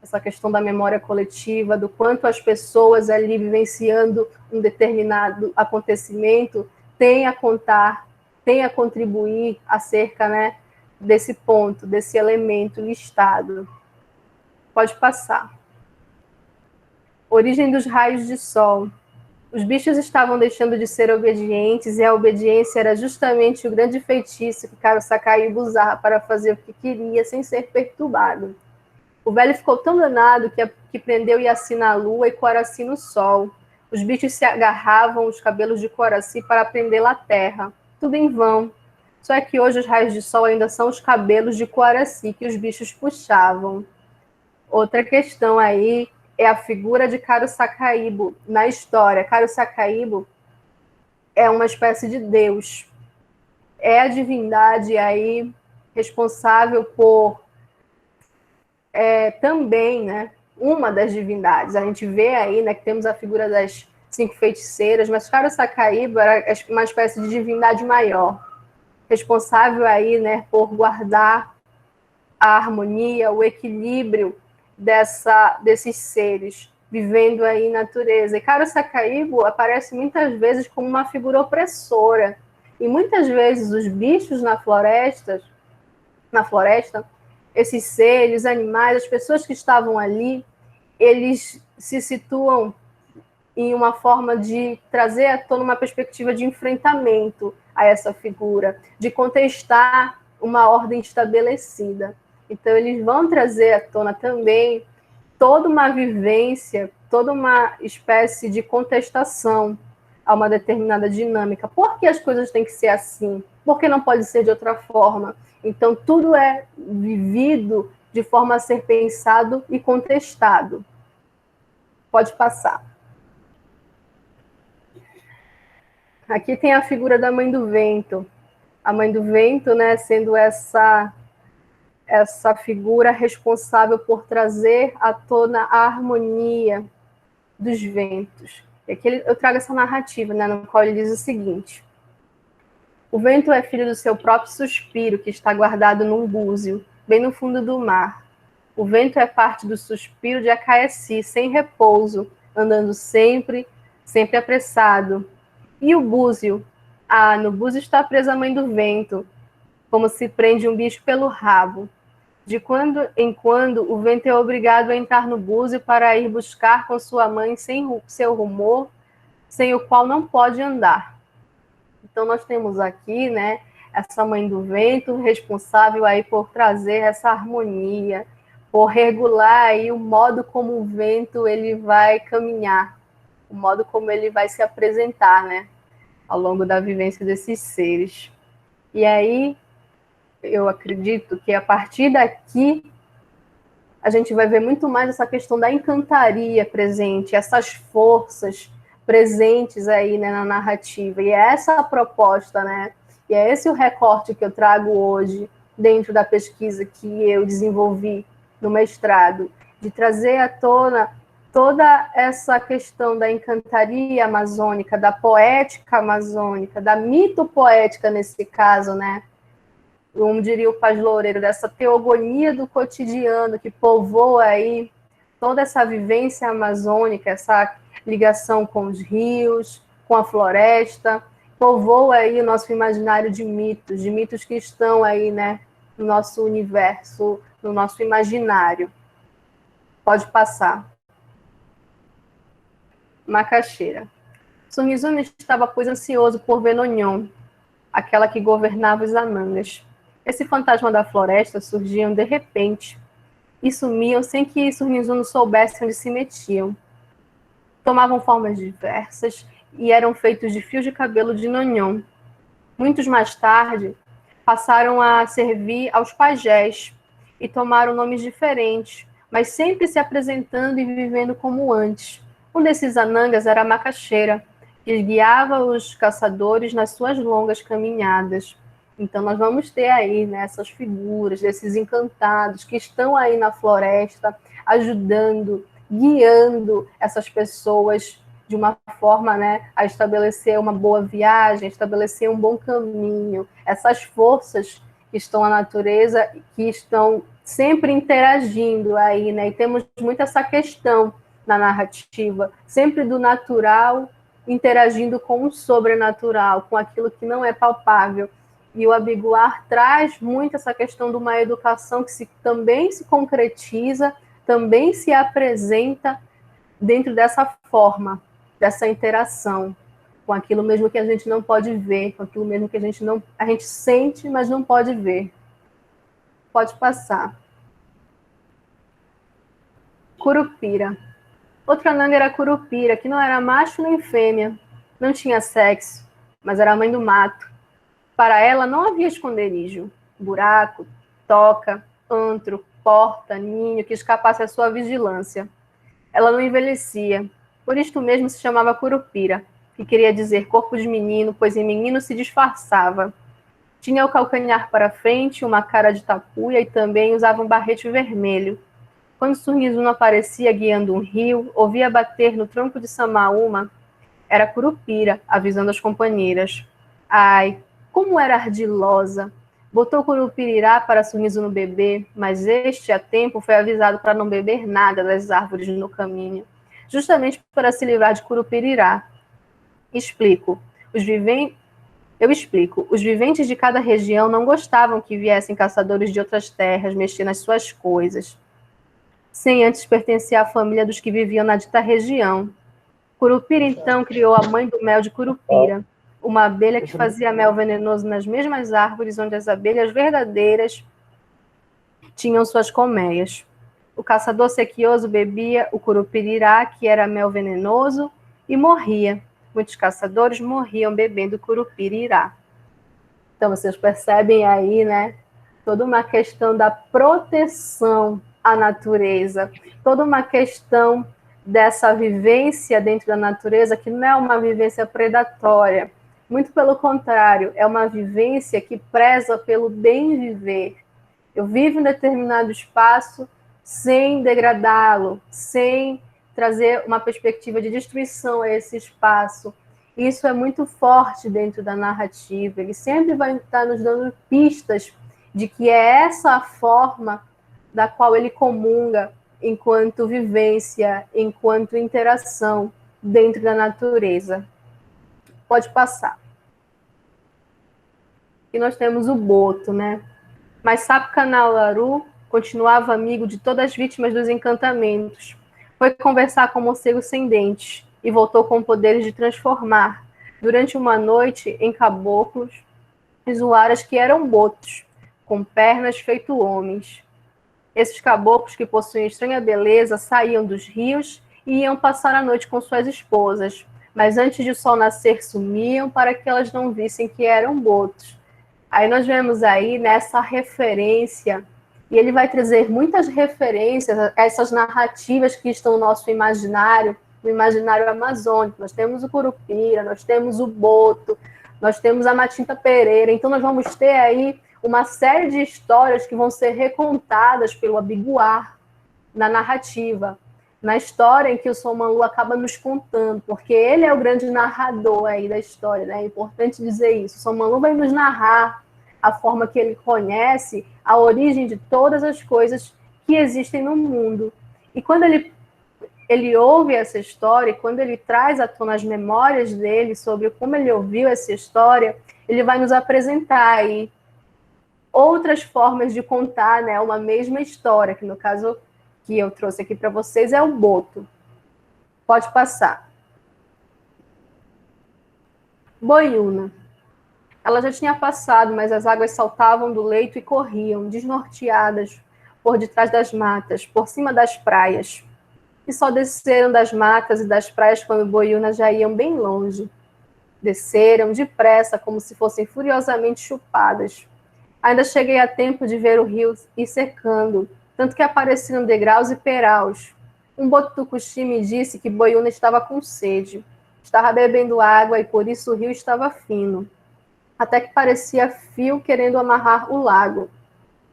essa questão da memória coletiva, do quanto as pessoas ali vivenciando um determinado acontecimento têm a contar, têm a contribuir acerca, né, desse ponto, desse elemento listado. Pode passar. Origem dos raios de sol. Os bichos estavam deixando de ser obedientes, e a obediência era justamente o grande feitiço que Karo Sakaíba usava para fazer o que queria, sem ser perturbado. O velho ficou tão danado que prendeu Yaci na lua e Coraci no sol. Os bichos se agarravam os cabelos de Coraci para prendê-la à terra. Tudo em vão. Só é que hoje os raios de sol ainda são os cabelos de Coraci que os bichos puxavam. Outra questão aí é a figura de Karo Sakaíba na história. Karo Sakaíba é uma espécie de deus. É a divindade aí responsável por também, né, uma das divindades. A gente vê aí, né, que temos a figura das 5 feiticeiras, mas Karo Sakaíba era uma espécie de divindade maior, responsável aí, né, por guardar a harmonia, o equilíbrio desses seres. vivendo aí natureza. E Caraçacaíbo aparece muitas vezes como uma figura opressora. E muitas vezes os bichos na floresta, esses seres, animais, as pessoas que estavam ali, eles se situam em uma forma de trazer à tona uma perspectiva de enfrentamento a essa figura, de contestar uma ordem estabelecida. Então, eles vão trazer à tona também toda uma vivência, toda uma espécie de contestação a uma determinada dinâmica. Por que as coisas têm que ser assim? Por que não pode ser de outra forma? Então, tudo é vivido de forma a ser pensado e contestado. Pode passar. Aqui tem a figura da Mãe do Vento. A Mãe do Vento, né, sendo essa figura responsável por trazer à tona a harmonia dos ventos. E aqui eu trago essa narrativa, né, no qual ele diz o seguinte: o vento é filho do seu próprio suspiro, que está guardado num búzio, bem no fundo do mar. O vento é parte do suspiro de Acaeci, sem repouso, andando sempre, sempre apressado. E o búzio? Ah, no búzio está presa a mãe do vento, como se prende um bicho pelo rabo. De quando em quando, o vento é obrigado a entrar no búzio para ir buscar com sua mãe sem seu rumor, sem o qual não pode andar. Então, nós temos aqui, né, essa mãe do vento, responsável aí por trazer essa harmonia, por regular aí o modo como o vento ele vai caminhar, o modo como ele vai se apresentar, né, ao longo da vivência desses seres. E aí, eu acredito que a partir daqui a gente vai ver muito mais essa questão da encantaria presente, essas forças presentes aí, né, na narrativa. E é essa a proposta, né? E é esse o recorte que eu trago hoje dentro da pesquisa que eu desenvolvi no mestrado, de trazer à tona toda essa questão da encantaria amazônica, da poética amazônica, da mitopoética nesse caso, né? Como diria o Paz Loureiro, dessa teogonia do cotidiano que povoa aí toda essa vivência amazônica, essa ligação com os rios, com a floresta, povoa aí o nosso imaginário de mitos que estão aí, né, no nosso universo, no nosso imaginário. Pode passar. Macaxeira. Sunizuna estava, pois, ansioso por ver Nonhon, aquela que governava os Anangas. Esse fantasma da floresta surgiam de repente e sumiam sem que Surnizuno soubesse onde se metiam. Tomavam formas diversas e eram feitos de fios de cabelo de Nonhon. Muitos mais tarde, passaram a servir aos pajés e tomaram nomes diferentes, mas sempre se apresentando e vivendo como antes. Um desses Anangas era a Macaxeira, que guiava os caçadores nas suas longas caminhadas. Então, nós vamos ter aí, né, essas figuras desses encantados que estão aí na floresta, ajudando, guiando essas pessoas de uma forma, né, a estabelecer uma boa viagem, estabelecer um bom caminho. Essas forças que estão na natureza, que estão sempre interagindo aí, né, e temos muito essa questão na narrativa, sempre do natural interagindo com o sobrenatural, com aquilo que não é palpável. E o Abiguar traz muito essa questão de uma educação que também se concretiza, também se apresenta dentro dessa forma, dessa interação, com aquilo mesmo que a gente não pode ver, com aquilo mesmo que a gente sente, mas não pode ver. Pode passar. Curupira. Outra Ananga era Curupira, que não era macho nem fêmea, não tinha sexo, mas era a mãe do mato. Para ela não havia esconderijo, buraco, toca, antro, porta, ninho que escapasse à sua vigilância. Ela não envelhecia, por isto mesmo se chamava Curupira, que queria dizer corpo de menino, pois em menino se disfarçava. Tinha o calcanhar para frente, uma cara de tapuia e também usava um barrete vermelho. Quando Surnizuno aparecia guiando um rio, ouvia bater no tronco de Samaúma, era Curupira, avisando as companheiras. Ai, como era ardilosa! Botou Curupirá para Surnizuno beber, mas este, a tempo, foi avisado para não beber nada das árvores no caminho. justamente para se livrar de Curupirirá. Eu explico. Os viventes de cada região não gostavam que viessem caçadores de outras terras mexer nas suas coisas, sem antes pertencer à família dos que viviam na dita região. Curupira, então, criou a mãe do mel de Curupira, uma abelha que fazia mel venenoso nas mesmas árvores onde as abelhas verdadeiras tinham suas colmeias. O caçador sequioso bebia o Curupirirá, que era mel venenoso, e morria. Muitos caçadores morriam bebendo Curupirirá. Então, vocês percebem aí, né, toda uma questão da proteção à natureza, toda uma questão dessa vivência dentro da natureza, que não é uma vivência predatória, muito pelo contrário, é uma vivência que preza pelo bem viver. Eu vivo em determinado espaço sem degradá-lo, sem trazer uma perspectiva de destruição a esse espaço. Isso é muito forte dentro da narrativa. Ele sempre vai estar nos dando pistas de que é essa a forma da qual ele comunga enquanto vivência, enquanto interação dentro da natureza. Pode passar. E nós temos o Boto, né? Mas Sapucanalaru continuava amigo de todas as vítimas dos encantamentos. Foi conversar com o morcego sem dentes e voltou com poderes de transformar, durante uma noite, em caboclos usuários que eram botos, com pernas feito homens. Esses caboclos, que possuíam estranha beleza, saíam dos rios e iam passar a noite com suas esposas, mas antes de o sol nascer sumiam para que elas não vissem que eram botos. Aí nós vemos aí nessa referência, e ele vai trazer muitas referências a essas narrativas que estão no nosso imaginário, no imaginário amazônico. Nós temos o Curupira, nós temos o Boto, nós temos a Matinta Pereira. Então nós vamos ter aí uma série de histórias que vão ser recontadas pelo Abiguar na narrativa, na história em que o Somanlu acaba nos contando, porque ele é o grande narrador aí da história, né? É importante dizer isso. O Somanlu vai nos narrar a forma que ele conhece a origem de todas as coisas que existem no mundo. E quando ele ouve essa história, quando ele traz à tona as memórias dele sobre como ele ouviu essa história, ele vai nos apresentar aí outras formas de contar, né, uma mesma história, que no caso que eu trouxe aqui para vocês é o Boto. Pode passar. Boiúna. Ela já tinha passado, mas as águas saltavam do leito e corriam, desnorteadas, por detrás das matas, por cima das praias. E só desceram das matas e das praias quando Boiúna já iam bem longe. Desceram depressa, como se fossem furiosamente chupadas. Ainda cheguei a tempo de ver o rio ir secando, tanto que apareciam degraus e peraus. Um botucuxi me disse que Boiúna estava com sede. Estava bebendo água e por isso o rio estava fino. Até que parecia fio querendo amarrar o lago.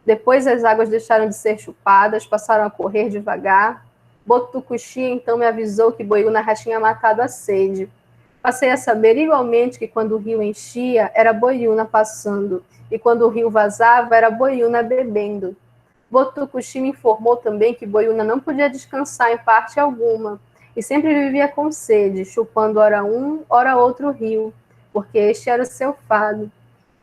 Depois as águas deixaram de ser chupadas, passaram a correr devagar. Botucuxi então me avisou que Boiúna já tinha matado a sede. Passei a saber igualmente que quando o rio enchia, era Boiúna passando, e quando o rio vazava, era Boiúna bebendo. Botucuxi me informou também que Boiúna não podia descansar em parte alguma, e sempre vivia com sede, chupando ora um, ora outro rio, porque este era o seu fado.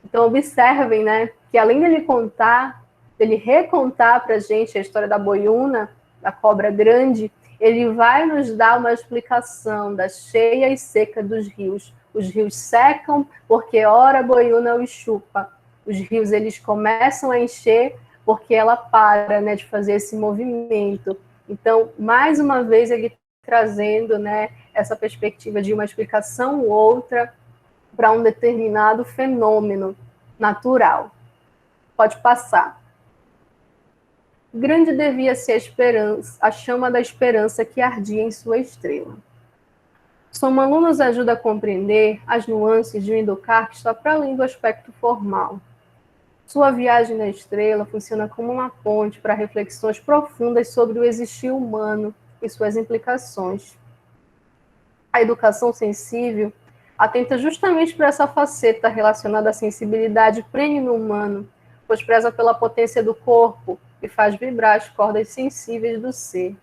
Então observem, né, que além dele contar, dele recontar para a gente a história da Boiúna, da cobra grande, ele vai nos dar uma explicação da cheia e seca dos rios. Os rios secam porque ora Boiúna os chupa. Os rios eles começam a encher porque ela para, né, de fazer esse movimento. Então, mais uma vez, ele trazendo, né, essa perspectiva de uma explicação ou outra para um determinado fenômeno natural. Pode passar. Grande devia ser a esperança, a chama da esperança que ardia em sua estrela. Somanlu nos ajuda a compreender as nuances de um Indokar que está para além do aspecto formal. Sua viagem na estrela funciona como uma ponte para reflexões profundas sobre o existir humano e suas implicações. A educação sensível atenta justamente para essa faceta relacionada à sensibilidade plena no humano, pois preza pela potência do corpo e faz vibrar as cordas sensíveis do ser.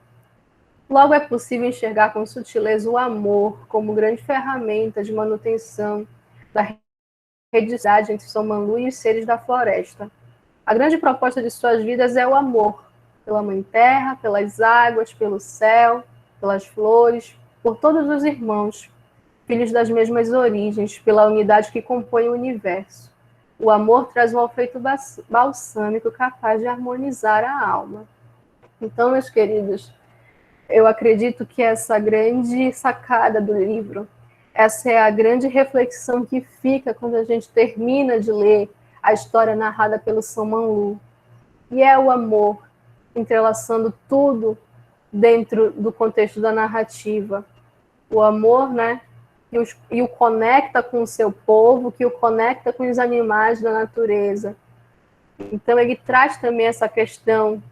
Logo é possível enxergar com sutileza o amor como grande ferramenta de manutenção da redicidade entre Somanlu e os seres da floresta. A grande proposta de suas vidas é o amor, pela Mãe Terra, pelas águas, pelo céu, pelas flores, por todos os irmãos, filhos das mesmas origens, pela unidade que compõe o universo. O amor traz um efeito balsâmico capaz de harmonizar a alma. Então, meus queridos, eu acredito que essa grande sacada do livro, essa é a grande reflexão que fica quando a gente termina de ler a história narrada pelo Somanlu. E é o amor, entrelaçando tudo dentro do contexto da narrativa. O amor, né, e o conecta com o seu povo, que o conecta com os animais da natureza. Então ele traz também essa questão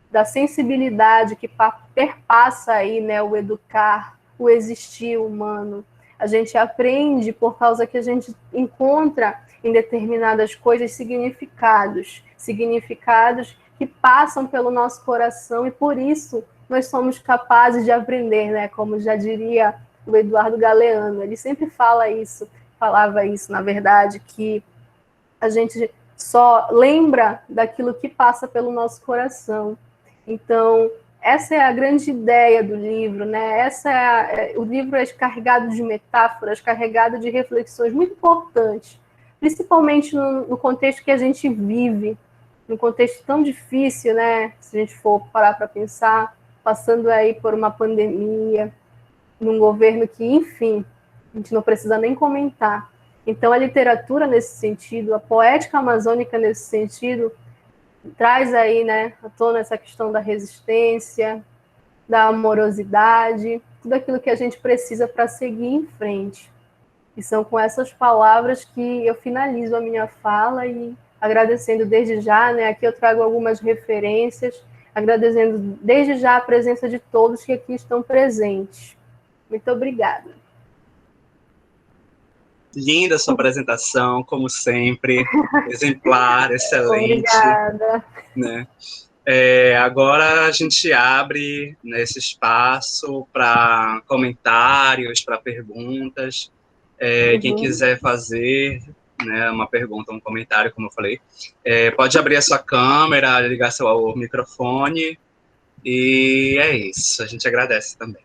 da sensibilidade que perpassa aí, né, o educar, o existir humano. A gente aprende por causa que a gente encontra em determinadas coisas significados que passam pelo nosso coração e por isso nós somos capazes de aprender, né? Como já diria o Eduardo Galeano, ele sempre falava isso, na verdade, que a gente só lembra daquilo que passa pelo nosso coração. Então, essa é a grande ideia do livro, né? O livro é carregado de metáforas, carregado de reflexões muito importantes, principalmente no contexto que a gente vive, num contexto tão difícil, né? Se a gente for parar para pensar, passando aí por uma pandemia, num governo que, enfim, a gente não precisa nem comentar. Então, a literatura nesse sentido, a poética amazônica nesse sentido, traz aí, né, à tona essa questão da resistência, da amorosidade, tudo aquilo que a gente precisa para seguir em frente. E são com essas palavras que eu finalizo a minha fala e agradecendo desde já, né, aqui eu trago algumas referências, agradecendo desde já a presença de todos que aqui estão presentes. Muito obrigada. Linda sua apresentação, como sempre, exemplar, excelente. Obrigada. Né? Agora a gente abre, né, esse espaço para comentários, para perguntas. Quem quiser fazer, né, uma pergunta, um comentário, como eu falei, pode abrir a sua câmera, ligar seu microfone, e é isso. A gente agradece também.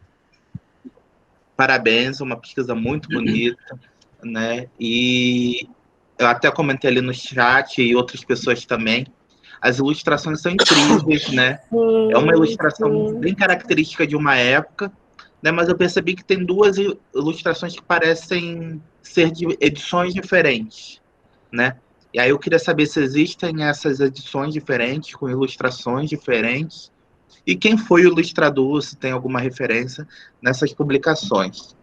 Parabéns, uma pesquisa muito bonita, né? E eu até comentei ali no chat e outras pessoas também. As ilustrações são incríveis, né? Sim, é uma ilustração sim. bem característica de uma época, né? Mas eu percebi que tem duas ilustrações que parecem ser de edições diferentes, né? E aí eu queria saber se existem essas edições diferentes, com ilustrações diferentes, e quem foi o ilustrador, se tem alguma referência nessas publicações.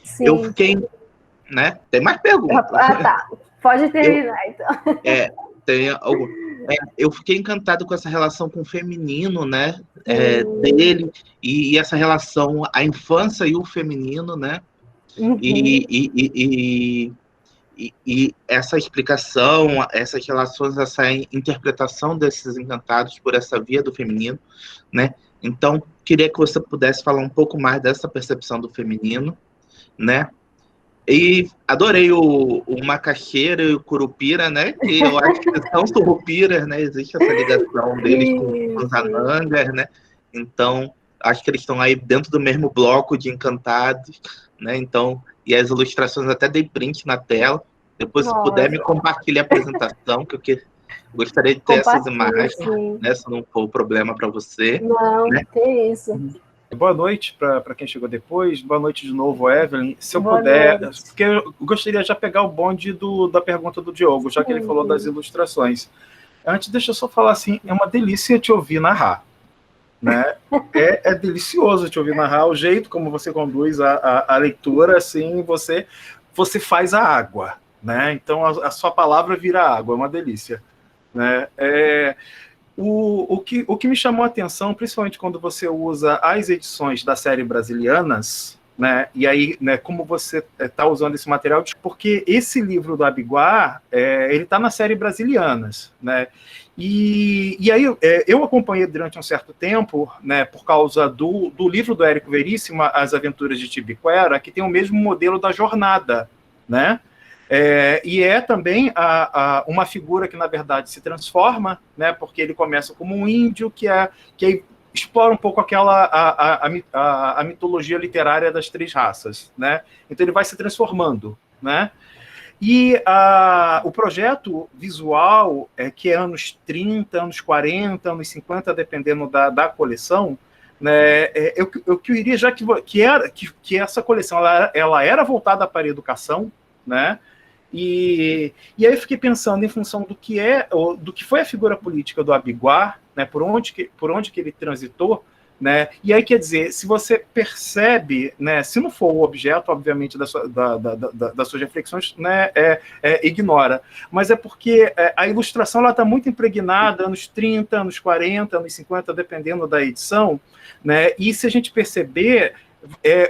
Sim. Eu fiquei, né? Tem mais perguntas. Tá. Pode terminar, então. Eu fiquei encantado com essa relação com o feminino, né? Dele, e essa relação, a infância e o feminino, né? Uhum. E essa explicação, essas relações, essa interpretação desses encantados por essa via do feminino, né? Então, queria que você pudesse falar um pouco mais dessa percepção do feminino, né? E adorei o macaxeira e o curupira, né? Que eu acho que são surupiras, né? Existe essa ligação deles com os anangas, né? Então, acho que eles estão aí dentro do mesmo bloco de encantados, né? Então, e as ilustrações até dei print na tela. Depois, se puder, me compartilhe a apresentação, que eu gostaria de ter essas imagens, né? Se não for problema para você. Não, né? Que isso. Boa noite para quem chegou depois. Boa noite de novo, Evelyn. Se eu puder, porque eu gostaria já pegar o bonde da pergunta do Diogo, já que ele falou das ilustrações. Antes, deixa eu só falar assim, é uma delícia te ouvir narrar. Né? É delicioso te ouvir narrar, o jeito como você conduz a leitura, assim, você faz a água, né? Então a sua palavra vira água, é uma delícia, né? O que me chamou a atenção, principalmente quando você usa as edições da série Brasilianas, né? E aí, né, como você está usando esse material? Porque esse livro do Abiguar, ele está na série Brasilianas, né? E aí eu acompanhei durante um certo tempo, né, por causa do livro do Érico Veríssimo, As Aventuras de Tibiriquara, que tem o mesmo modelo da jornada, né? E é também uma figura que, na verdade, se transforma, né, porque ele começa como um índio que explora um pouco a mitologia literária das três raças, né? Então ele vai se transformando, né? E o projeto visual, que é anos 30, anos 40, anos 50, dependendo da coleção, né, eu queria já que essa coleção ela era voltada para a educação, né? E aí eu fiquei pensando em função do que foi a figura política do Abiguar, né, por onde que ele transitou, né? E aí, quer dizer, se você percebe, né, se não for o objeto, obviamente, das suas reflexões, né, ignora. Mas é porque a ilustração está muito impregnada, anos 30, anos 40, anos 50, dependendo da edição, né? E se a gente perceber,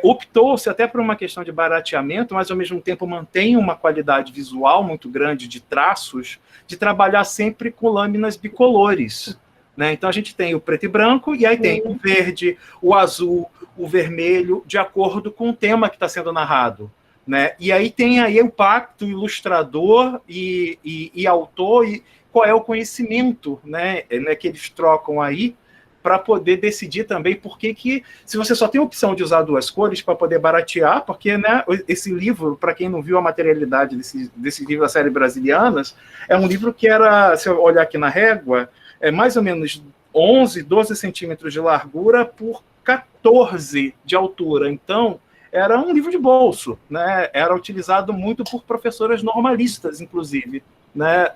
optou-se até por uma questão de barateamento, mas ao mesmo tempo mantém uma qualidade visual muito grande de traços, de trabalhar sempre com lâminas bicolores, né? Então a gente tem o preto e branco, e aí tem o verde, o azul, o vermelho, de acordo com o tema que está sendo narrado, né? E aí tem aí o pacto ilustrador e autor, e qual é o conhecimento, né, que eles trocam aí, para poder decidir também por que se você só tem a opção de usar duas cores para poder baratear, porque, né, esse livro, para quem não viu a materialidade desse livro da série Brasilianas, é um livro que era, se eu olhar aqui na régua, mais ou menos 11, 12 centímetros de largura por 14 de altura. Então, era um livro de bolso, né? Era utilizado muito por professoras normalistas, inclusive, né?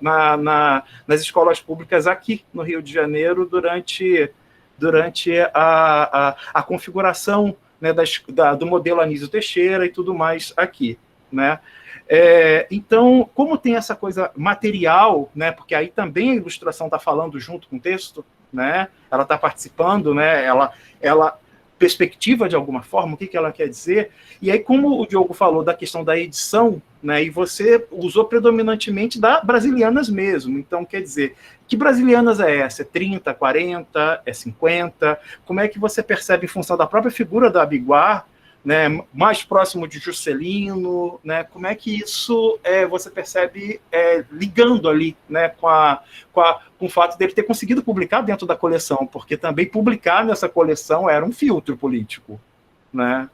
Nas escolas públicas aqui no Rio de Janeiro, durante a configuração, né, do modelo Anísio Teixeira e tudo mais aqui, né? Então, como tem essa coisa material, né, porque aí também a ilustração está falando junto com o texto, né, ela está participando, né, ela perspectiva de alguma forma, o que ela quer dizer, e aí como o Diogo falou da questão da edição, né, e você usou predominantemente da Brasilianas mesmo, então quer dizer, que Brasilianas é essa? É 30, 40, é 50? Como é que você percebe em função da própria figura da Abiguar, né, mais próximo de Juscelino, né, como é que isso você percebe ligando ali, né, com o fato dele ter conseguido publicar dentro da coleção, porque também publicar nessa coleção era um filtro político, né?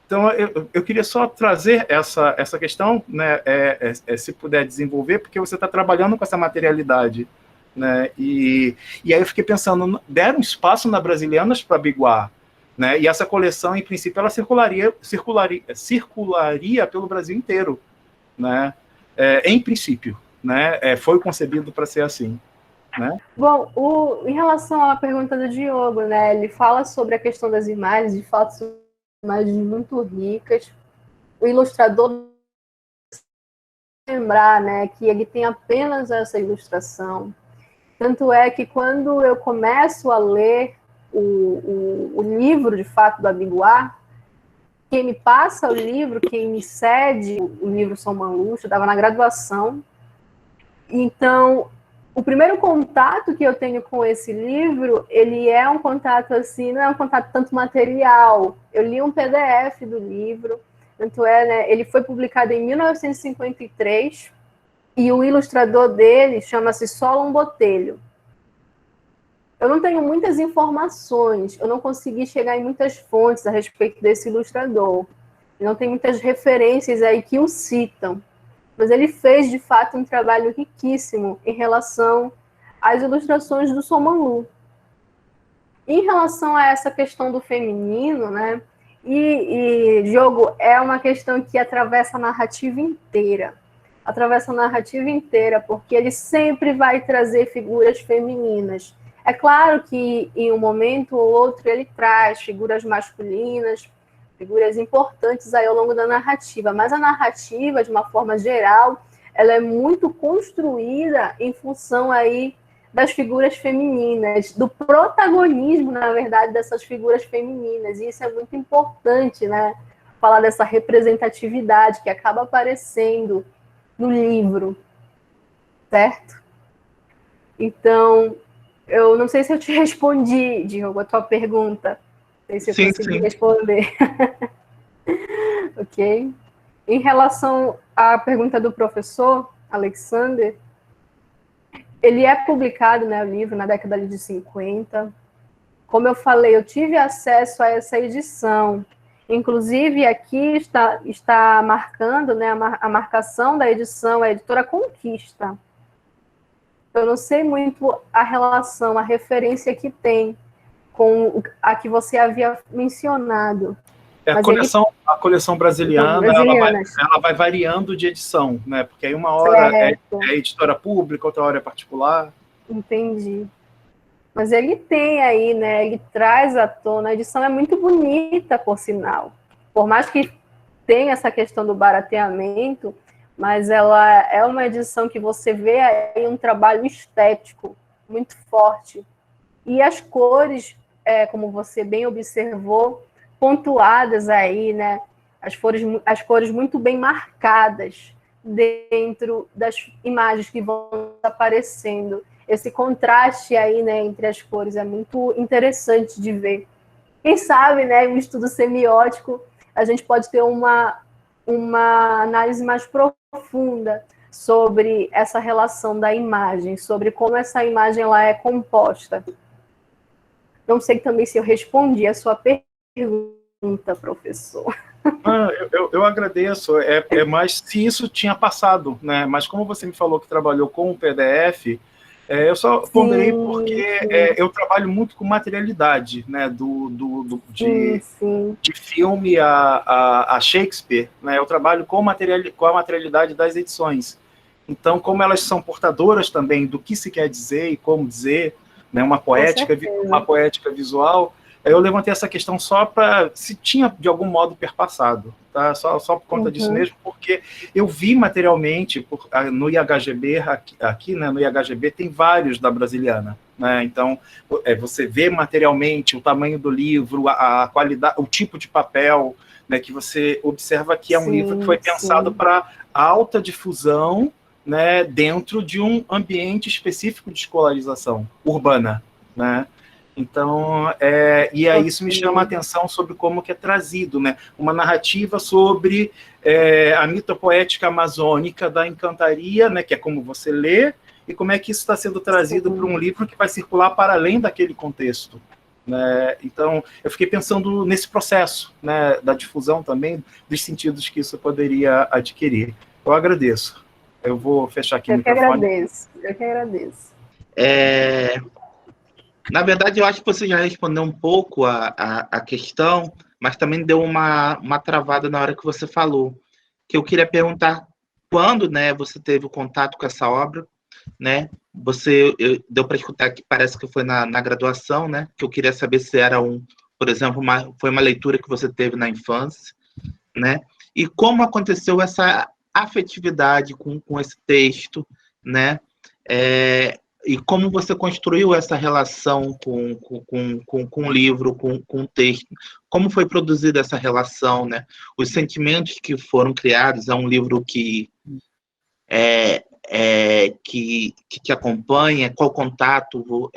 Então, eu queria só trazer essa questão, né, se puder desenvolver, porque você está trabalhando com essa materialidade, né, e aí eu fiquei pensando, deram espaço na Brasilianas para Abiguar, né? E essa coleção, em princípio, ela circularia pelo Brasil inteiro, né? Em princípio, né? Foi concebido para ser assim, né? Bom, em relação à pergunta do Diogo, né? Ele fala sobre a questão das imagens, de fato, são imagens muito ricas. O ilustrador lembrar, né, que ele tem apenas essa ilustração. Tanto é que quando eu começo a ler o livro, de fato, do Abiguar, quem me passa o livro, quem me cede o livro São Manluxo, eu estava na graduação. Então, o primeiro contato que eu tenho com esse livro, ele é um contato assim, não é um contato tanto material. Eu li um PDF do livro, tanto é, né, ele foi publicado em 1953, e o ilustrador dele chama-se Solon Botelho. Eu não tenho muitas informações, eu não consegui chegar em muitas fontes a respeito desse ilustrador. Não tem muitas referências aí que o citam. Mas ele fez, de fato, um trabalho riquíssimo em relação às ilustrações do Somanlu. Em relação a essa questão do feminino, né? Diogo, é uma questão que atravessa a narrativa inteira. Atravessa a narrativa inteira, porque ele sempre vai trazer figuras femininas. É claro que em um momento ou outro ele traz figuras masculinas, figuras importantes aí ao longo da narrativa, mas a narrativa, de uma forma geral, ela é muito construída em função aí das figuras femininas, do protagonismo, na verdade, dessas figuras femininas, e isso é muito importante, né? falar dessa representatividade que acaba aparecendo no livro, certo? Então, eu não sei se eu te respondi, Diogo, a tua pergunta. Não sei se eu consegui responder. Ok? Em relação à pergunta do professor Alexander, ele é publicado, né, o livro, na década de 50. Como eu falei, eu tive acesso a essa edição. Inclusive, aqui está marcando, né, a marcação da edição, a editora Conquista. Eu não sei muito a relação, a referência que tem com a que você havia mencionado. A coleção brasiliana, ela vai variando de edição, né? Porque aí uma hora é editora pública, outra hora é particular. Entendi. Mas ele tem aí, né? Ele traz à tona. A edição é muito bonita, por sinal. Por mais que tenha essa questão do barateamento, mas ela é uma edição que você vê aí um trabalho estético muito forte. E as cores, como você bem observou, pontuadas aí, né? As cores muito bem marcadas dentro das imagens que vão aparecendo. Esse contraste aí, né, entre as cores é muito interessante de ver. Quem sabe, né, um estudo semiótico, a gente pode ter uma análise mais profunda sobre essa relação da imagem, sobre como essa imagem ela é composta. Não sei também se eu respondi a sua pergunta, professor. Eu agradeço, mas se isso tinha passado, né? Mas como você me falou que trabalhou com o PDF, eu só ponderei porque eu trabalho muito com materialidade, né? De filme a Shakespeare, né? Eu trabalho com a materialidade das edições. Então, como elas são portadoras também do que se quer dizer e como dizer, né? Uma poética visual, eu levantei essa questão só para se tinha de algum modo perpassado, tá? Só por conta disso mesmo, porque eu vi materialmente no IHGB aqui, né? No IHGB tem vários da Brasiliana, né? Então você vê materialmente o tamanho do livro, a qualidade, o tipo de papel, né? Que você observa que é um livro que foi pensado para alta difusão, né? Dentro de um ambiente específico de escolarização urbana, né? Então, e aí isso me chama a atenção sobre como que é trazido, né? Uma narrativa sobre a mitopoética amazônica da encantaria, né? Que é como você lê, e como é que isso está sendo trazido para um livro que vai circular para além daquele contexto, né? Então, eu fiquei pensando nesse processo, né? Da difusão também, dos sentidos que isso poderia adquirir. Eu agradeço. Eu vou fechar aqui o microfone. Eu que agradeço. Na verdade, eu acho que você já respondeu um pouco a questão, mas também deu uma travada na hora que você falou, que eu queria perguntar quando, né, você teve o contato com essa obra, né? Deu para escutar que parece que foi na graduação, né? Que eu queria saber se era por exemplo, foi uma leitura que você teve na infância, né? E como aconteceu essa afetividade com esse texto, né? E como você construiu essa relação com o livro, com o texto? Como foi produzida essa relação, né? Os sentimentos que foram criados, é um livro que te acompanha, qual contato,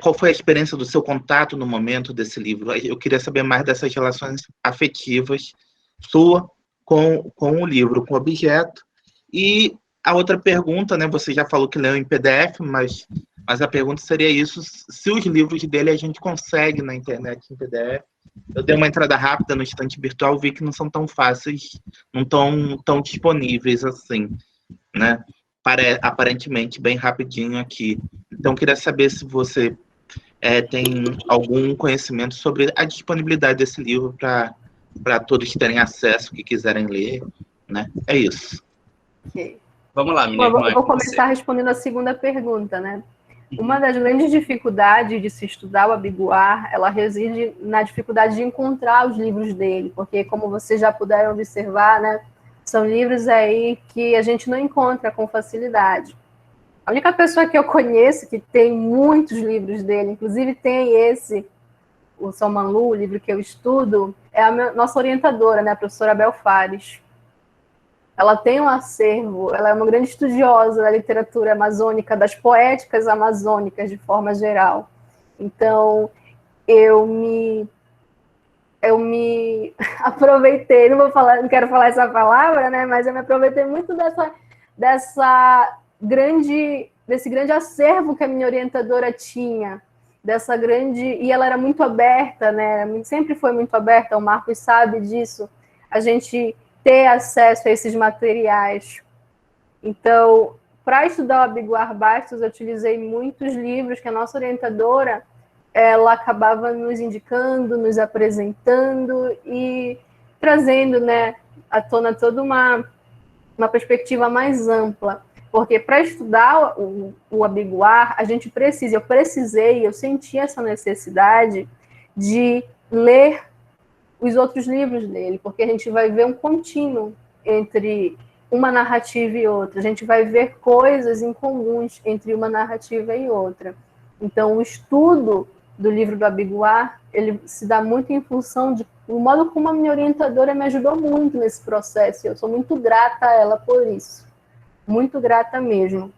qual foi a experiência do seu contato no momento desse livro? Eu queria saber mais dessas relações afetivas sua com o livro, com o objeto. E a outra pergunta, né? Você já falou que leu em PDF, mas a pergunta seria isso: se os livros dele a gente consegue na internet em PDF. Eu dei uma entrada rápida no estante virtual, vi que não são tão fáceis, não tão disponíveis assim, né? Aparentemente bem rapidinho aqui. Então, queria saber se você tem algum conhecimento sobre a disponibilidade desse livro para todos terem acesso, que quiserem ler, né? É isso. Ok. Vamos lá, minha irmã. Eu vou começar respondendo a segunda pergunta, né? Uma das grandes dificuldades de se estudar o Abiguar, ela reside na dificuldade de encontrar os livros dele, porque, como vocês já puderam observar, né, são livros aí que a gente não encontra com facilidade. A única pessoa que eu conheço que tem muitos livros dele, inclusive tem esse, o Somanlu, o livro que eu estudo, é a nossa orientadora, né, a professora Bel Fares. Ela tem um acervo, ela é uma grande estudiosa da literatura amazônica, das poéticas amazônicas de forma geral. Então, eu me aproveitei, não quero falar essa palavra, né, mas eu me aproveitei muito desse grande acervo que a minha orientadora tinha, e ela era muito aberta, né, sempre foi muito aberta, o Marcos sabe disso, a gente ter acesso a esses materiais. Então, para estudar o Abiguar Bastos, eu utilizei muitos livros que a nossa orientadora ela acabava nos indicando, nos apresentando e trazendo, né, à tona toda uma perspectiva mais ampla. Porque para estudar o Abiguar, eu senti essa necessidade de ler os outros livros dele, porque a gente vai ver um contínuo entre uma narrativa e outra, a gente vai ver coisas em comuns entre uma narrativa e outra. Então, o estudo do livro do Abiguar, ele se dá muito em função do modo como a minha orientadora me ajudou muito nesse processo, e eu sou muito grata a ela por isso, muito grata mesmo.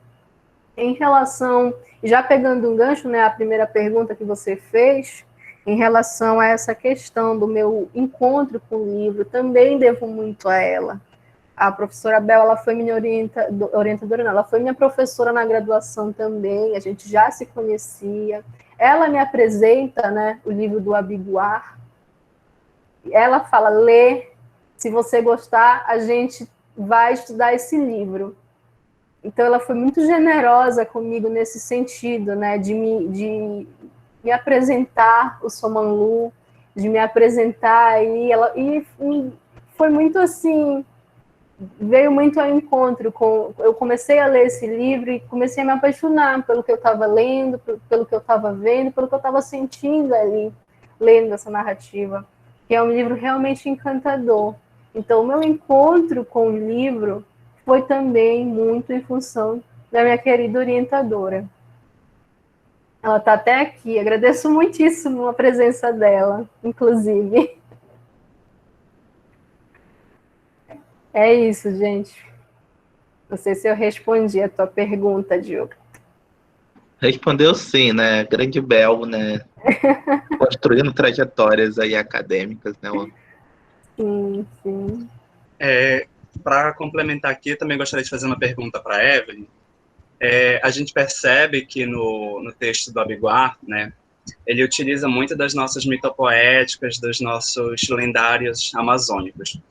Em relação, já pegando um gancho, né, a primeira pergunta que você fez, em relação a essa questão do meu encontro com o livro, também devo muito a ela. A professora Bel, ela foi minha orientadora, não, ela foi minha professora na graduação também, a gente já se conhecia. Ela me apresenta, né, o livro do Abiguar. Ela fala, lê, se você gostar, a gente vai estudar esse livro. Então, ela foi muito generosa comigo nesse sentido, né, de me apresentar o Somanlu, de me apresentar, e foi muito assim, veio muito ao encontro eu comecei a ler esse livro e comecei a me apaixonar pelo que eu estava lendo, pelo que eu estava vendo, pelo que eu estava sentindo ali, lendo essa narrativa, que é um livro realmente encantador. Então, o meu encontro com o livro foi também muito em função da minha querida orientadora. Ela está até aqui, agradeço muitíssimo a presença dela, inclusive. É isso, gente. Não sei se eu respondi a tua pergunta, Diogo. Respondeu sim, né? Grande Bel, né? Construindo trajetórias aí acadêmicas, né? Sim, sim. Para complementar aqui, eu também gostaria de fazer uma pergunta para a Evelyn. A gente percebe que no texto do Abiguar, né, ele utiliza muito das nossas mitopoéticas, dos nossos lendários amazônicos.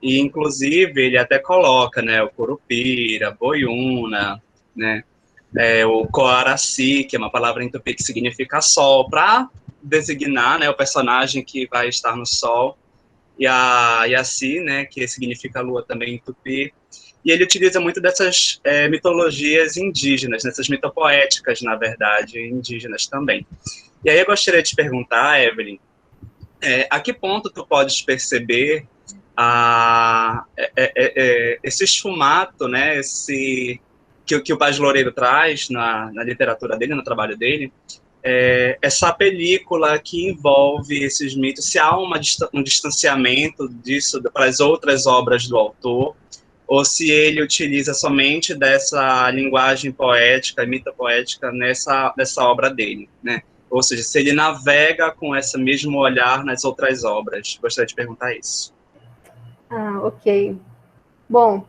E, inclusive, ele até coloca, né, o Curupira, Boiúna, né, o Coaraci, que é uma palavra em tupi que significa sol, para designar, né, o personagem que vai estar no sol, e a Yaci, né, que significa lua também em tupi. E ele utiliza muito dessas mitologias indígenas, dessas mitopoéticas, na verdade, indígenas também. E aí eu gostaria de te perguntar, Evelyn, a que ponto tu podes perceber esse esfumato, né, que o Paz Loureiro traz na literatura dele, no trabalho dele, essa película que envolve esses mitos, se há um distanciamento disso para as outras obras do autor, ou se ele utiliza somente dessa linguagem poética, mitopoética, nessa obra dele, né? Ou seja, se ele navega com esse mesmo olhar nas outras obras. Gostaria de perguntar isso. Ok. Bom,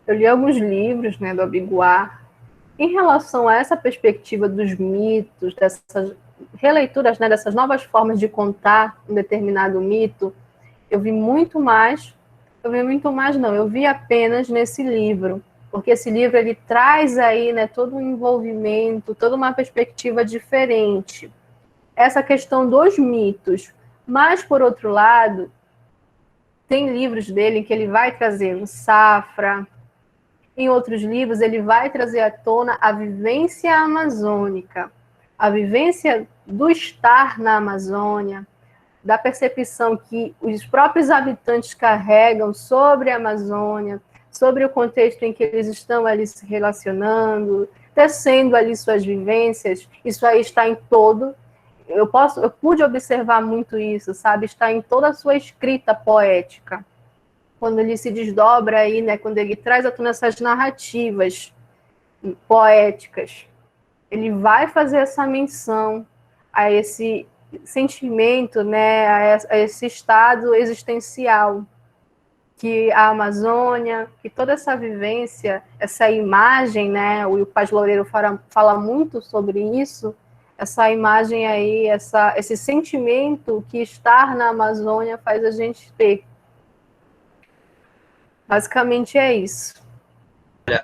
eu li alguns livros, né, do Abiguar. Em relação a essa perspectiva dos mitos, dessas releituras, né, dessas novas formas de contar um determinado mito, eu vi apenas nesse livro, porque esse livro ele traz aí, né, todo um envolvimento, toda uma perspectiva diferente. Essa questão dos mitos, mas, por outro lado, tem livros dele em que ele vai trazer o Safra, em outros livros ele vai trazer à tona a vivência amazônica, a vivência do estar na Amazônia, da percepção que os próprios habitantes carregam sobre a Amazônia, sobre o contexto em que eles estão ali se relacionando, tecendo ali suas vivências. Isso aí está em todo eu pude observar muito isso, sabe? Está em toda a sua escrita poética. Quando ele se desdobra aí, né? Quando ele traz à tona essas narrativas poéticas, ele vai fazer essa menção a esse sentimento, né? A esse estado existencial que a Amazônia, que toda essa vivência, essa imagem, né? O Paz Loureiro fala muito sobre isso, essa imagem aí, esse sentimento que estar na Amazônia faz a gente ter. Basicamente é isso.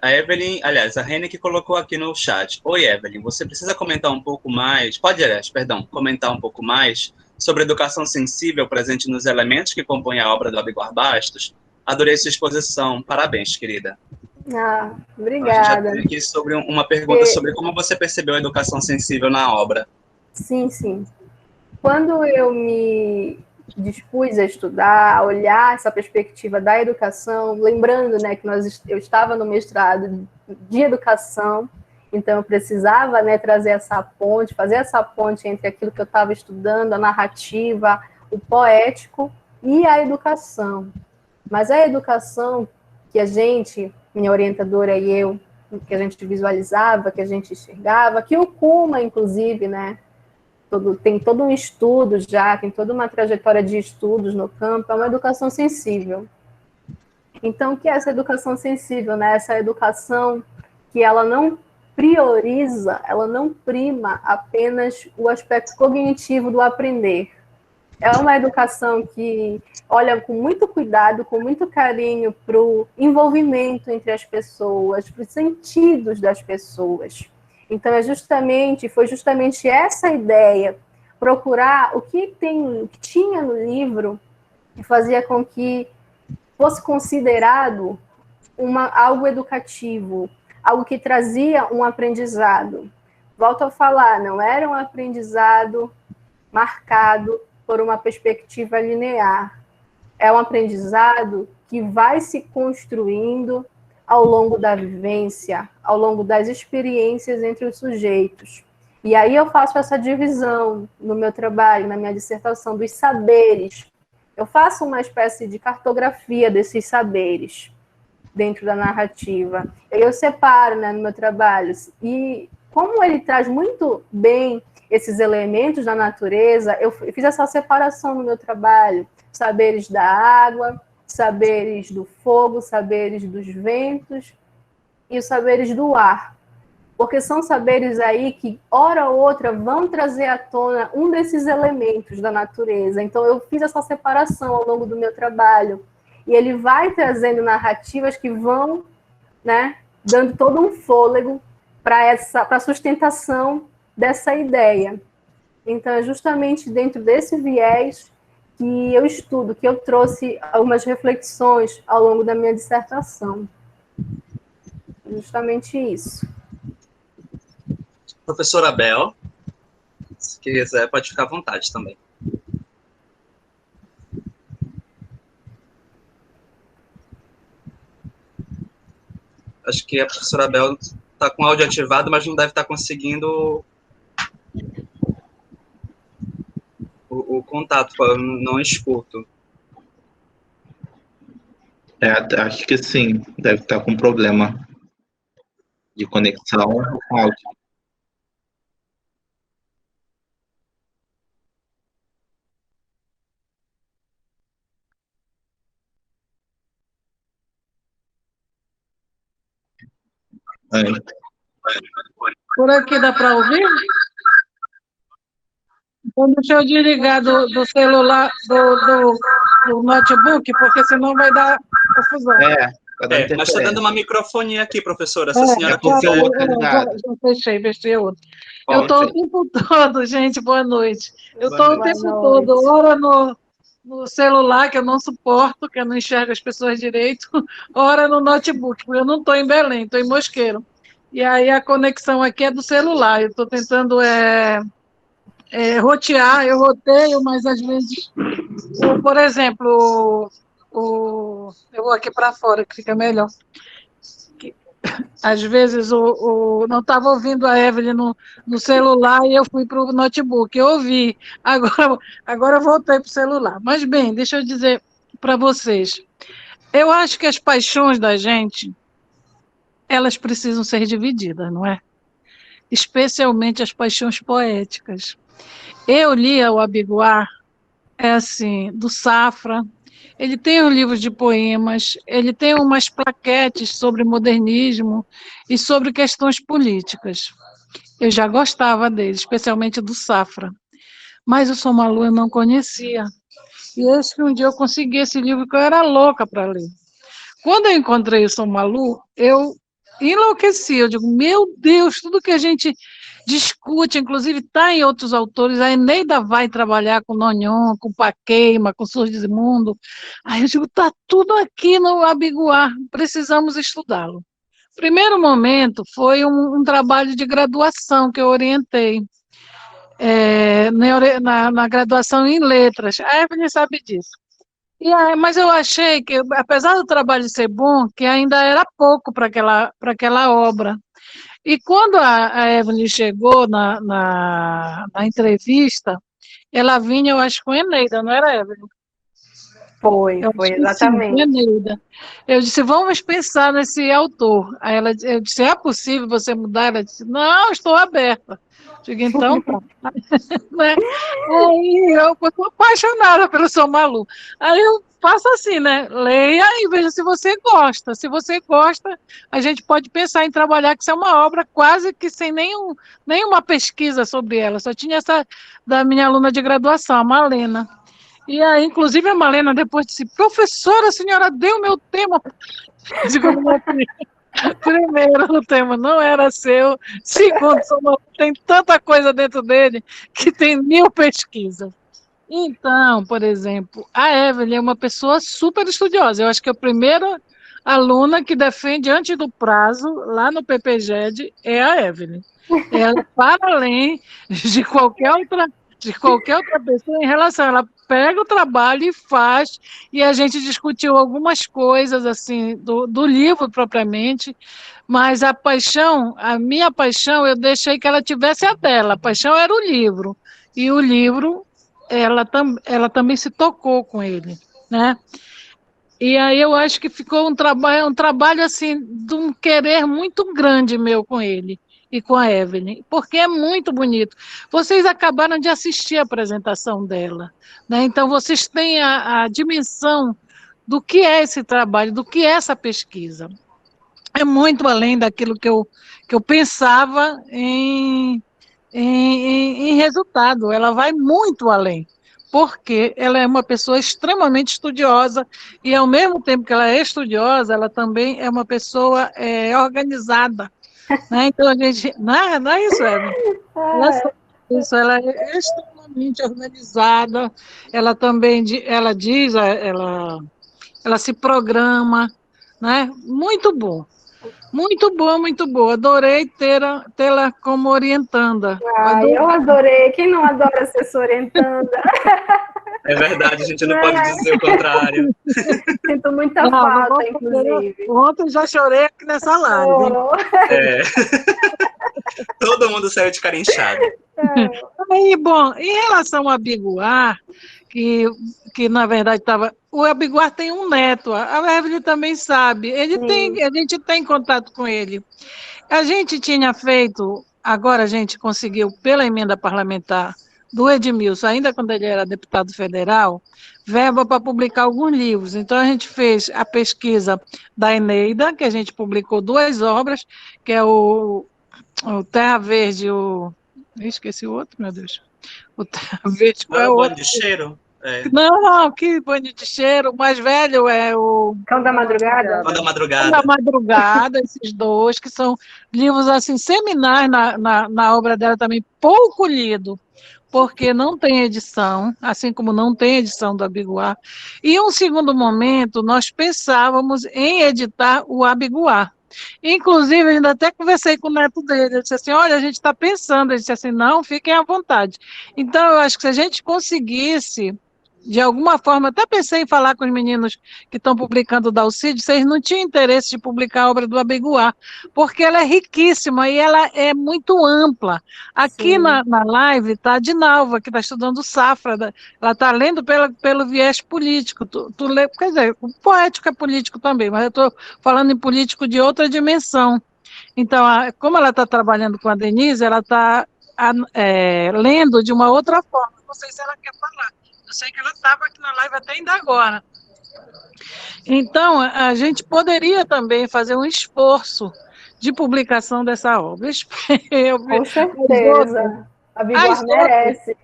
A Evelyn, aliás, a Rene que colocou aqui no chat. Oi, Evelyn, você precisa comentar um pouco mais, comentar um pouco mais sobre a educação sensível presente nos elementos que compõem a obra do Abigail Bastos. Adorei sua exposição. Parabéns, querida. Ah, obrigada. A gente já tem aqui sobre uma pergunta sobre como você percebeu a educação sensível na obra. Sim, sim. Quando eu me dispus a estudar, a olhar essa perspectiva da educação, lembrando, né, que eu estava no mestrado de educação, então eu precisava, né, trazer essa ponte, fazer essa ponte entre aquilo que eu estava estudando, a narrativa, o poético e a educação. Mas a educação que a gente, minha orientadora e eu, que a gente visualizava, que a gente enxergava, que o Kuma, inclusive, né, tem todo um estudo já, tem toda uma trajetória de estudos no campo, é uma educação sensível. Então, o que é essa educação sensível, né? Essa educação que ela não prioriza, ela não prima apenas o aspecto cognitivo do aprender. É uma educação que olha com muito cuidado, com muito carinho para o envolvimento entre as pessoas, para os sentidos das pessoas. Então, foi justamente essa ideia, procurar o que tinha no livro que fazia com que fosse considerado algo educativo, algo que trazia um aprendizado. Volto a falar, não era um aprendizado marcado por uma perspectiva linear. É um aprendizado que vai se construindo ao longo da vivência, ao longo das experiências entre os sujeitos. E aí eu faço essa divisão no meu trabalho, na minha dissertação, dos saberes. Eu faço uma espécie de cartografia desses saberes dentro da narrativa. Eu separo, né, no meu trabalho. E como ele traz muito bem esses elementos da natureza, eu fiz essa separação no meu trabalho. Saberes da água, saberes do fogo, saberes dos ventos e os saberes do ar. Porque são saberes aí que, hora ou outra, vão trazer à tona um desses elementos da natureza. Então, eu fiz essa separação ao longo do meu trabalho. E ele vai trazendo narrativas que vão, né, dando todo um fôlego para a sustentação dessa ideia. Então, é justamente dentro desse viés que eu estudo, que eu trouxe algumas reflexões ao longo da minha dissertação. Justamente isso. Professora Bel, se quiser, pode ficar à vontade também. Acho que a professora Bel está com o áudio ativado, mas não deve estar conseguindo o contato, não escuto. Acho que sim, deve estar com problema de conexão com áudio. Por aqui dá para ouvir? Então, deixa eu desligar do celular, do notebook, porque senão vai dar confusão. Mas está dando uma microfonia aqui, professora. Essa senhora fechei outro. Eu estou o tempo todo, gente, boa noite. Eu estou o tempo todo, ora no celular, que eu não suporto, que eu não enxergo as pessoas direito, ora no notebook, porque eu não estou em Belém, estou em Mosqueiro. E aí a conexão aqui é do celular. Eu estou tentando rotear, eu roteio, mas às vezes, por exemplo, eu vou aqui para fora, que fica melhor. às vezes não estava ouvindo a Evelyn no celular e eu fui para o notebook. Eu ouvi, agora eu voltei para o celular. Mas, bem, deixa eu dizer para vocês. Eu acho que as paixões da gente, elas precisam ser divididas, não é? Especialmente as paixões poéticas. Eu lia o Abiguar, do Safra. Ele tem um livro de poemas, ele tem umas plaquetes sobre modernismo e sobre questões políticas. Eu já gostava dele, especialmente do Safra. Mas o Somalu eu não conhecia. E acho que um dia eu consegui esse livro que eu era louca para ler. Quando eu encontrei o Somalu, eu enlouqueci. Eu digo, meu Deus, tudo que a gente discute, inclusive está em outros autores, a Eneida vai trabalhar com Nonhon, com Paqueima, com Surgismundo. Aí eu digo, está tudo aqui no Abiguar, precisamos estudá-lo. Primeiro momento foi um trabalho de graduação que eu orientei, na graduação em letras. A Evelyn sabe disso. Mas eu achei que, apesar do trabalho ser bom, que ainda era pouco para aquela obra. E quando a Evelyn chegou na entrevista, ela vinha, eu acho, com Eneida, não era, Evelyn? Foi exatamente. Sim, Eneida. Eu disse, vamos pensar nesse autor. Aí eu disse, é possível você mudar? Ela disse, não, estou aberta. Digo, então, tá. Né? Aí eu estou apaixonada pelo Somalu. Aí eu faço assim, né? Leia e veja se você gosta. Se você gosta, a gente pode pensar em trabalhar, que isso é uma obra quase que sem nenhuma pesquisa sobre ela. Só tinha essa da minha aluna de graduação, a Malena. E aí, inclusive, a Malena depois disse, professora, a senhora deu meu tema. Eu digo, primeiro, o tema não era seu. Segundo, tem tanta coisa dentro dele que tem 1000 pesquisas. Então, por exemplo, a Evelyn é uma pessoa super estudiosa. Eu acho que a primeira aluna que defende antes do prazo, lá no PPGED, é a Evelyn. Ela, para além de qualquer outra pessoa em relação, ela pega o trabalho e faz, e a gente discutiu algumas coisas assim do livro propriamente, mas a minha paixão, eu deixei que ela tivesse a dela. A paixão era o livro, e o livro ela também se tocou com ele, né? E aí eu acho que ficou um trabalho assim de um querer muito grande meu com ele e com a Evelyn, porque é muito bonito. Vocês acabaram de assistir a apresentação dela, né? Então vocês têm a dimensão do que é esse trabalho, do que é essa pesquisa. É muito além daquilo que eu pensava em resultado. Ela vai muito além, porque ela é uma pessoa extremamente estudiosa, e ao mesmo tempo que ela é estudiosa, ela também é uma pessoa organizada. Né? Então, a gente... Não é isso, Evelyn? Ela é extremamente organizada, ela também, ela diz, ela se programa, né? Muito bom. Muito bom, muito boa. Adorei tê-la como orientanda. Eu adorei. Quem não adora ser sua orientanda? É verdade, a gente não pode dizer o contrário. Sinto muita falta, inclusive. Ontem já chorei aqui nessa live. Todo mundo saiu de cara inchada. Aí, bom, em relação ao Abiguar, que na verdade estava... O Abiguar tem um neto, a Evelyn também sabe. A gente tem contato com ele. A gente tinha feito, agora a gente conseguiu, pela emenda parlamentar do Edmilson, ainda quando ele era deputado federal, verba para publicar alguns livros. Então, a gente fez a pesquisa da Eneida, que a gente publicou 2 obras, que é o Terra Verde, esqueci o outro, meu Deus. O Terra Verde, qual é o outro? Banho de Cheiro? Não, que banho de cheiro. O mais velho é o Cão da Madrugada. Cão da Madrugada. Cão da Madrugada, esses 2, que são livros assim seminais na obra dela também, pouco lido, porque não tem edição, assim como não tem edição do Abiguar. E um segundo momento, nós pensávamos em editar o Abiguar. Inclusive, ainda até conversei com o neto dele, ele disse assim, olha, a gente está pensando, ele disse assim, não, fiquem à vontade. Então, eu acho que se a gente conseguisse de alguma forma, até pensei em falar com os meninos que estão publicando o Dalcídio, vocês não tinham interesse de publicar a obra do Abiguar, porque ela é riquíssima e ela é muito ampla. Aqui na live está a Dinalva, que está estudando Safra, ela está lendo pelo viés político. Tu lê, quer dizer, o poético é político também, mas eu estou falando em político de outra dimensão. Então, como ela está trabalhando com a Denise, ela está lendo de uma outra forma. Não sei se ela quer falar. Eu sei que ela estava aqui na live até ainda agora. Então, a gente poderia também fazer um esforço de publicação dessa obra. Com certeza. A Abiguar merece.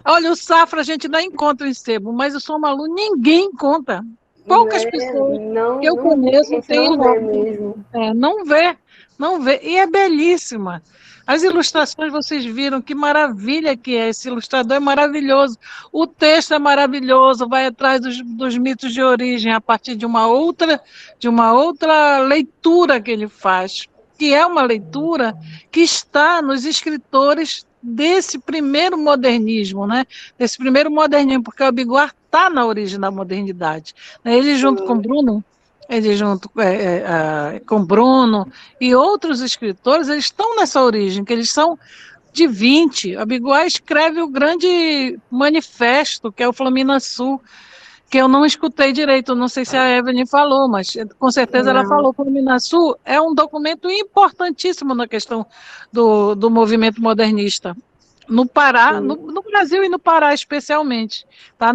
Olha, o Safra a gente ainda encontra em sebo, mas o Somalu ninguém encontra. Poucas pessoas que eu conheço têm. Não vê mesmo. Não vê. E é belíssima. As ilustrações vocês viram, que maravilha que é. Esse ilustrador é maravilhoso. O texto é maravilhoso, vai atrás dos mitos de origem a partir de uma outra leitura que ele faz, que é uma leitura que está nos escritores desse primeiro modernismo, né? Desse primeiro modernismo, porque o Abiguar está na origem da modernidade. Ele junto com Bruno, com Bruno e outros escritores, eles estão nessa origem, que eles são de 20. A Abiguar escreve o grande manifesto, que é o Flamina Sul, que eu não escutei direito, não sei se a Evelyn falou, mas com certeza ela falou. O Flamina Sul é um documento importantíssimo na questão do movimento modernista. No Pará, no Brasil e no Pará especialmente. Está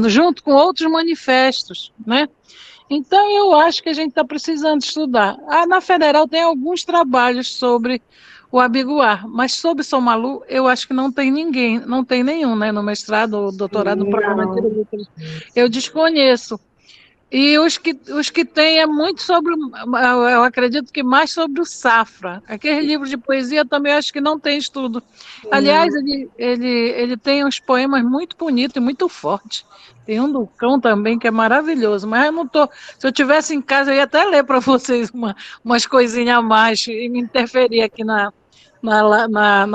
junto com outros manifestos, né? Então, eu acho que a gente está precisando estudar. Na Federal tem alguns trabalhos sobre o Abiguar, mas sobre Somalu, eu acho que não tem ninguém, não tem nenhum, né? No mestrado ou doutorado, no programa de letras. Eu desconheço. E os que tem é muito sobre, eu acredito que mais sobre o Safra. Aquele livro de poesia também acho que não tem estudo. Aliás, ele tem uns poemas muito bonitos e muito fortes. Tem um do Cão também que é maravilhoso, mas eu não tô. Se eu tivesse em casa, eu ia até ler para vocês umas coisinhas a mais e me interferir aqui na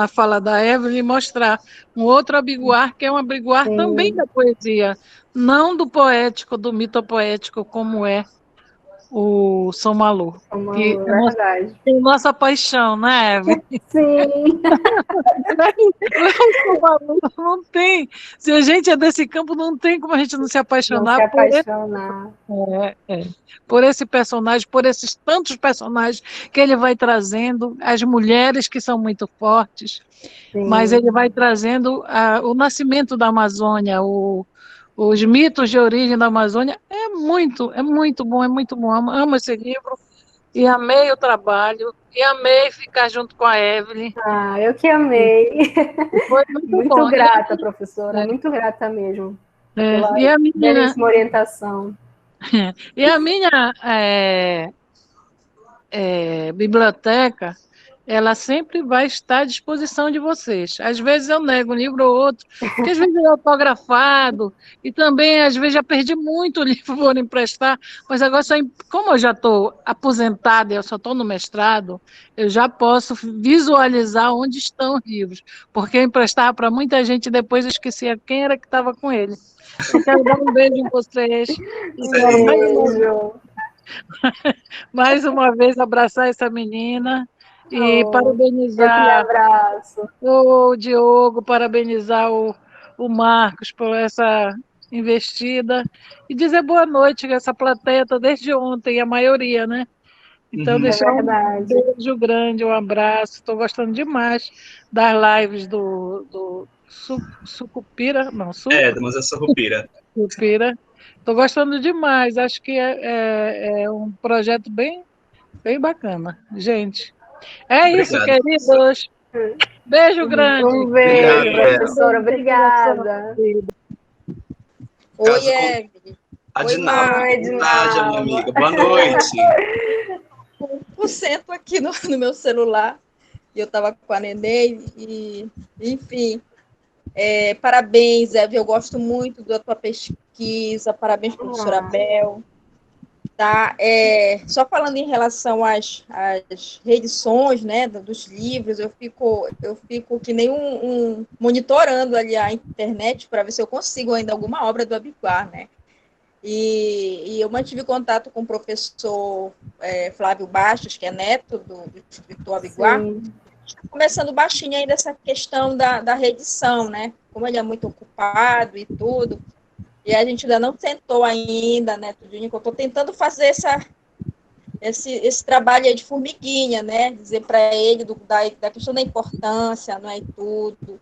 fala da Evelyn e mostrar um outro Abiguar, que é um Abiguar também da poesia, não do poético, do mitopoético, como é o Somalu. Que é nossa paixão, né, Evelyn? Sim. Não tem. Se a gente é desse campo, não tem como a gente não se apaixonar, por esse personagem, por esses tantos personagens que ele vai trazendo, as mulheres que são muito fortes, mas ele vai trazendo o nascimento da Amazônia, os mitos de origem da Amazônia. É muito bom, é muito bom. Amo esse livro. E amei o trabalho, e amei ficar junto com a Evelyn. Eu que amei. Foi muito grata, professora, muito grata mesmo. E a minha belíssima orientação. E a minha biblioteca, ela sempre vai estar à disposição de vocês. Às vezes eu nego um livro ou outro, porque às vezes é autografado, e também às vezes já perdi muito livro por emprestar, mas agora, como eu já estou aposentada e eu só estou no mestrado, eu já posso visualizar onde estão os livros, porque eu emprestava para muita gente e depois eu esquecia quem era que estava com ele. Eu quero dar um beijo em vocês. Mais uma vez abraçar essa menina e parabenizar o Diogo, parabenizar o Marcos por essa investida e dizer boa noite, que essa plateia está desde ontem, a maioria, né? Então, deixar um beijo grande, um abraço. Estou gostando demais das lives do Sucupira. Não, do Museu Sucupira. Estou gostando demais. Acho que é um projeto bem bacana. Gente, isso, queridos. Beijo grande. Um beijo, professora. Obrigada. Oi, Evelyn. Nádia, minha amiga. Boa noite. Eu sento aqui no meu celular e eu estava com a Nenê e, enfim, parabéns, Evelyn, eu gosto muito da tua pesquisa, parabéns, professora Bel. Tá? Só falando em relação às reedições, né, dos livros, eu fico que nem monitorando ali a internet para ver se eu consigo ainda alguma obra do Abiguar, né? E eu mantive contato com o professor Flávio Bastos, que é neto do escritor Abiguar, começando baixinho ainda essa questão da reedição, né? Como ele é muito ocupado e tudo, e a gente ainda não tentou ainda, né, Tudinho, que eu estou tentando fazer esse trabalho aí de formiguinha, né, dizer para ele da questão da importância, não é, e tudo.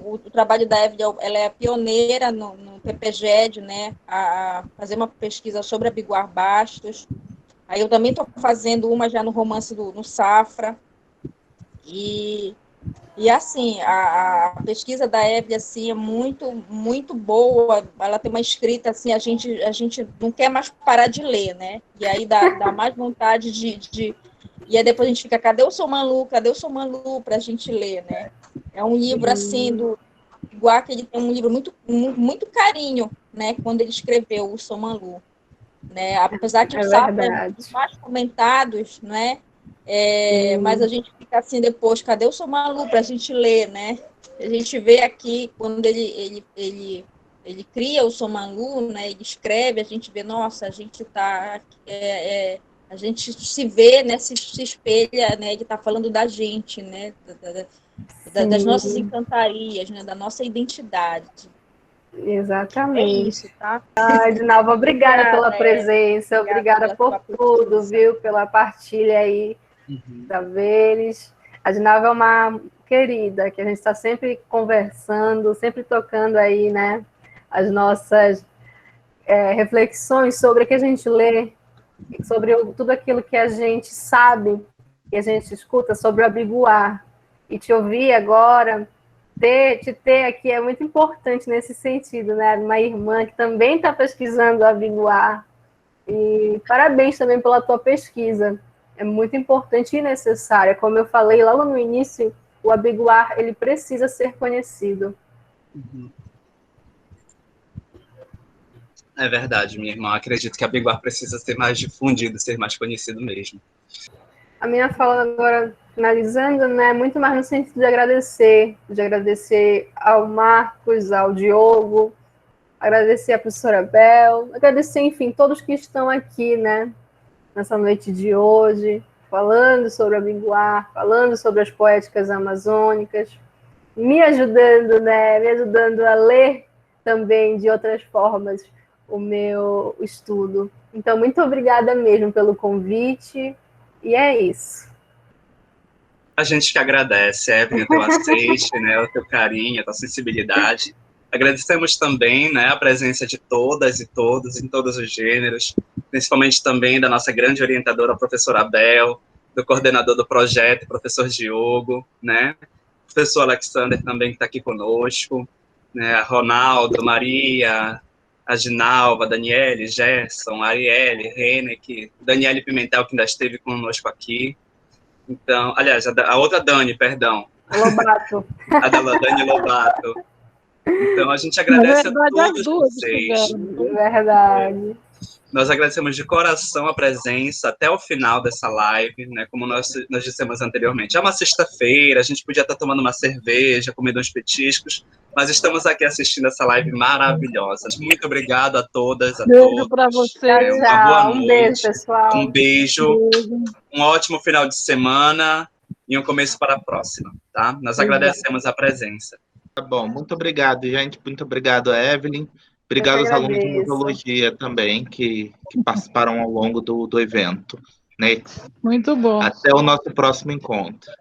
O trabalho da Evelyn, ela é pioneira no PPGED, né, a fazer uma pesquisa sobre a Abiguar Bastos. Aí eu também estou fazendo uma já no romance no Safra. E assim, a pesquisa da Evelyn assim, é muito, muito boa. Ela tem uma escrita assim, a gente não quer mais parar de ler, né? E aí dá mais vontade de... E aí depois a gente fica, cadê o Somanlu? Cadê o Somanlu para a gente ler, né? É um livro assim, do igual que ele tem um livro muito, muito, muito carinho, né? Quando ele escreveu o Somanlu, né? Apesar que o Safra é mais comentados, né? Mas a gente fica assim depois, cadê o Somanlu para a gente ler, né? A gente vê aqui, quando ele cria o Somanlu, né? Ele escreve, a gente vê, nossa, a gente tá... a gente se vê, né? Se espelha, né? Ele está falando da gente, né? Das nossas encantarias, né? Da nossa identidade. Exatamente. É isso, tá? Edinalva, obrigada pela presença, obrigada por tudo, viu? Pela partilha aí da Veres. A Edinalva é uma querida, que a gente está sempre conversando, sempre tocando aí, né? As nossas reflexões sobre o que a gente lê, sobre tudo aquilo que a gente sabe, que a gente escuta sobre o Abiguar. E te ouvir agora... te ter aqui é muito importante nesse sentido, né? Uma irmã que também está pesquisando o Abiguar. E parabéns também pela tua pesquisa. É muito importante e necessária. Como eu falei logo no início, o Abiguar, ele precisa ser conhecido. É verdade, minha irmã. Acredito que o Abiguar precisa ser mais difundido, ser mais conhecido mesmo. A minha fala agora, finalizando, né, muito mais no sentido de agradecer ao Marcos, ao Diogo, agradecer à professora Bel, agradecer, enfim, todos que estão aqui, né, nessa noite de hoje, falando sobre o Abiguar, falando sobre as poéticas amazônicas, me ajudando, né, me ajudando a ler também de outras formas o meu estudo. Então, muito obrigada mesmo pelo convite. E é isso. A gente que agradece, Evelyn, o teu aceite, né, o teu carinho, a tua sensibilidade. Agradecemos também, né, a presença de todas e todos, em todos os gêneros, principalmente também da nossa grande orientadora, a professora Bel, do coordenador do projeto, professor Diogo, né, o professor Alexander também que está aqui conosco, né, a Ronaldo, Maria, a Ginalva, a Daniele, Gerson, a Arielle, Renek, Daniele Pimentel, que ainda esteve conosco aqui. Então, aliás, a outra Dani, perdão. Lobato. A da Dani Lobato. Então, a gente agradece a todos vocês. Verdade. Nós agradecemos de coração a presença até o final dessa live, né? Como nós dissemos anteriormente. É uma sexta-feira, a gente podia estar tomando uma cerveja, comendo uns petiscos, mas estamos aqui assistindo essa live maravilhosa. Muito obrigado a todas, a todos. Beijo para vocês. Tchau, uma boa noite. Um beijo, pessoal. Um beijo. Um ótimo final de semana e um começo para a próxima, tá? Nós agradecemos a presença. Tá bom, muito obrigado, gente. Muito obrigado, Evelyn. Obrigado aos alunos de museologia também, que participaram ao longo do evento. Né? Muito bom. Até o nosso próximo encontro.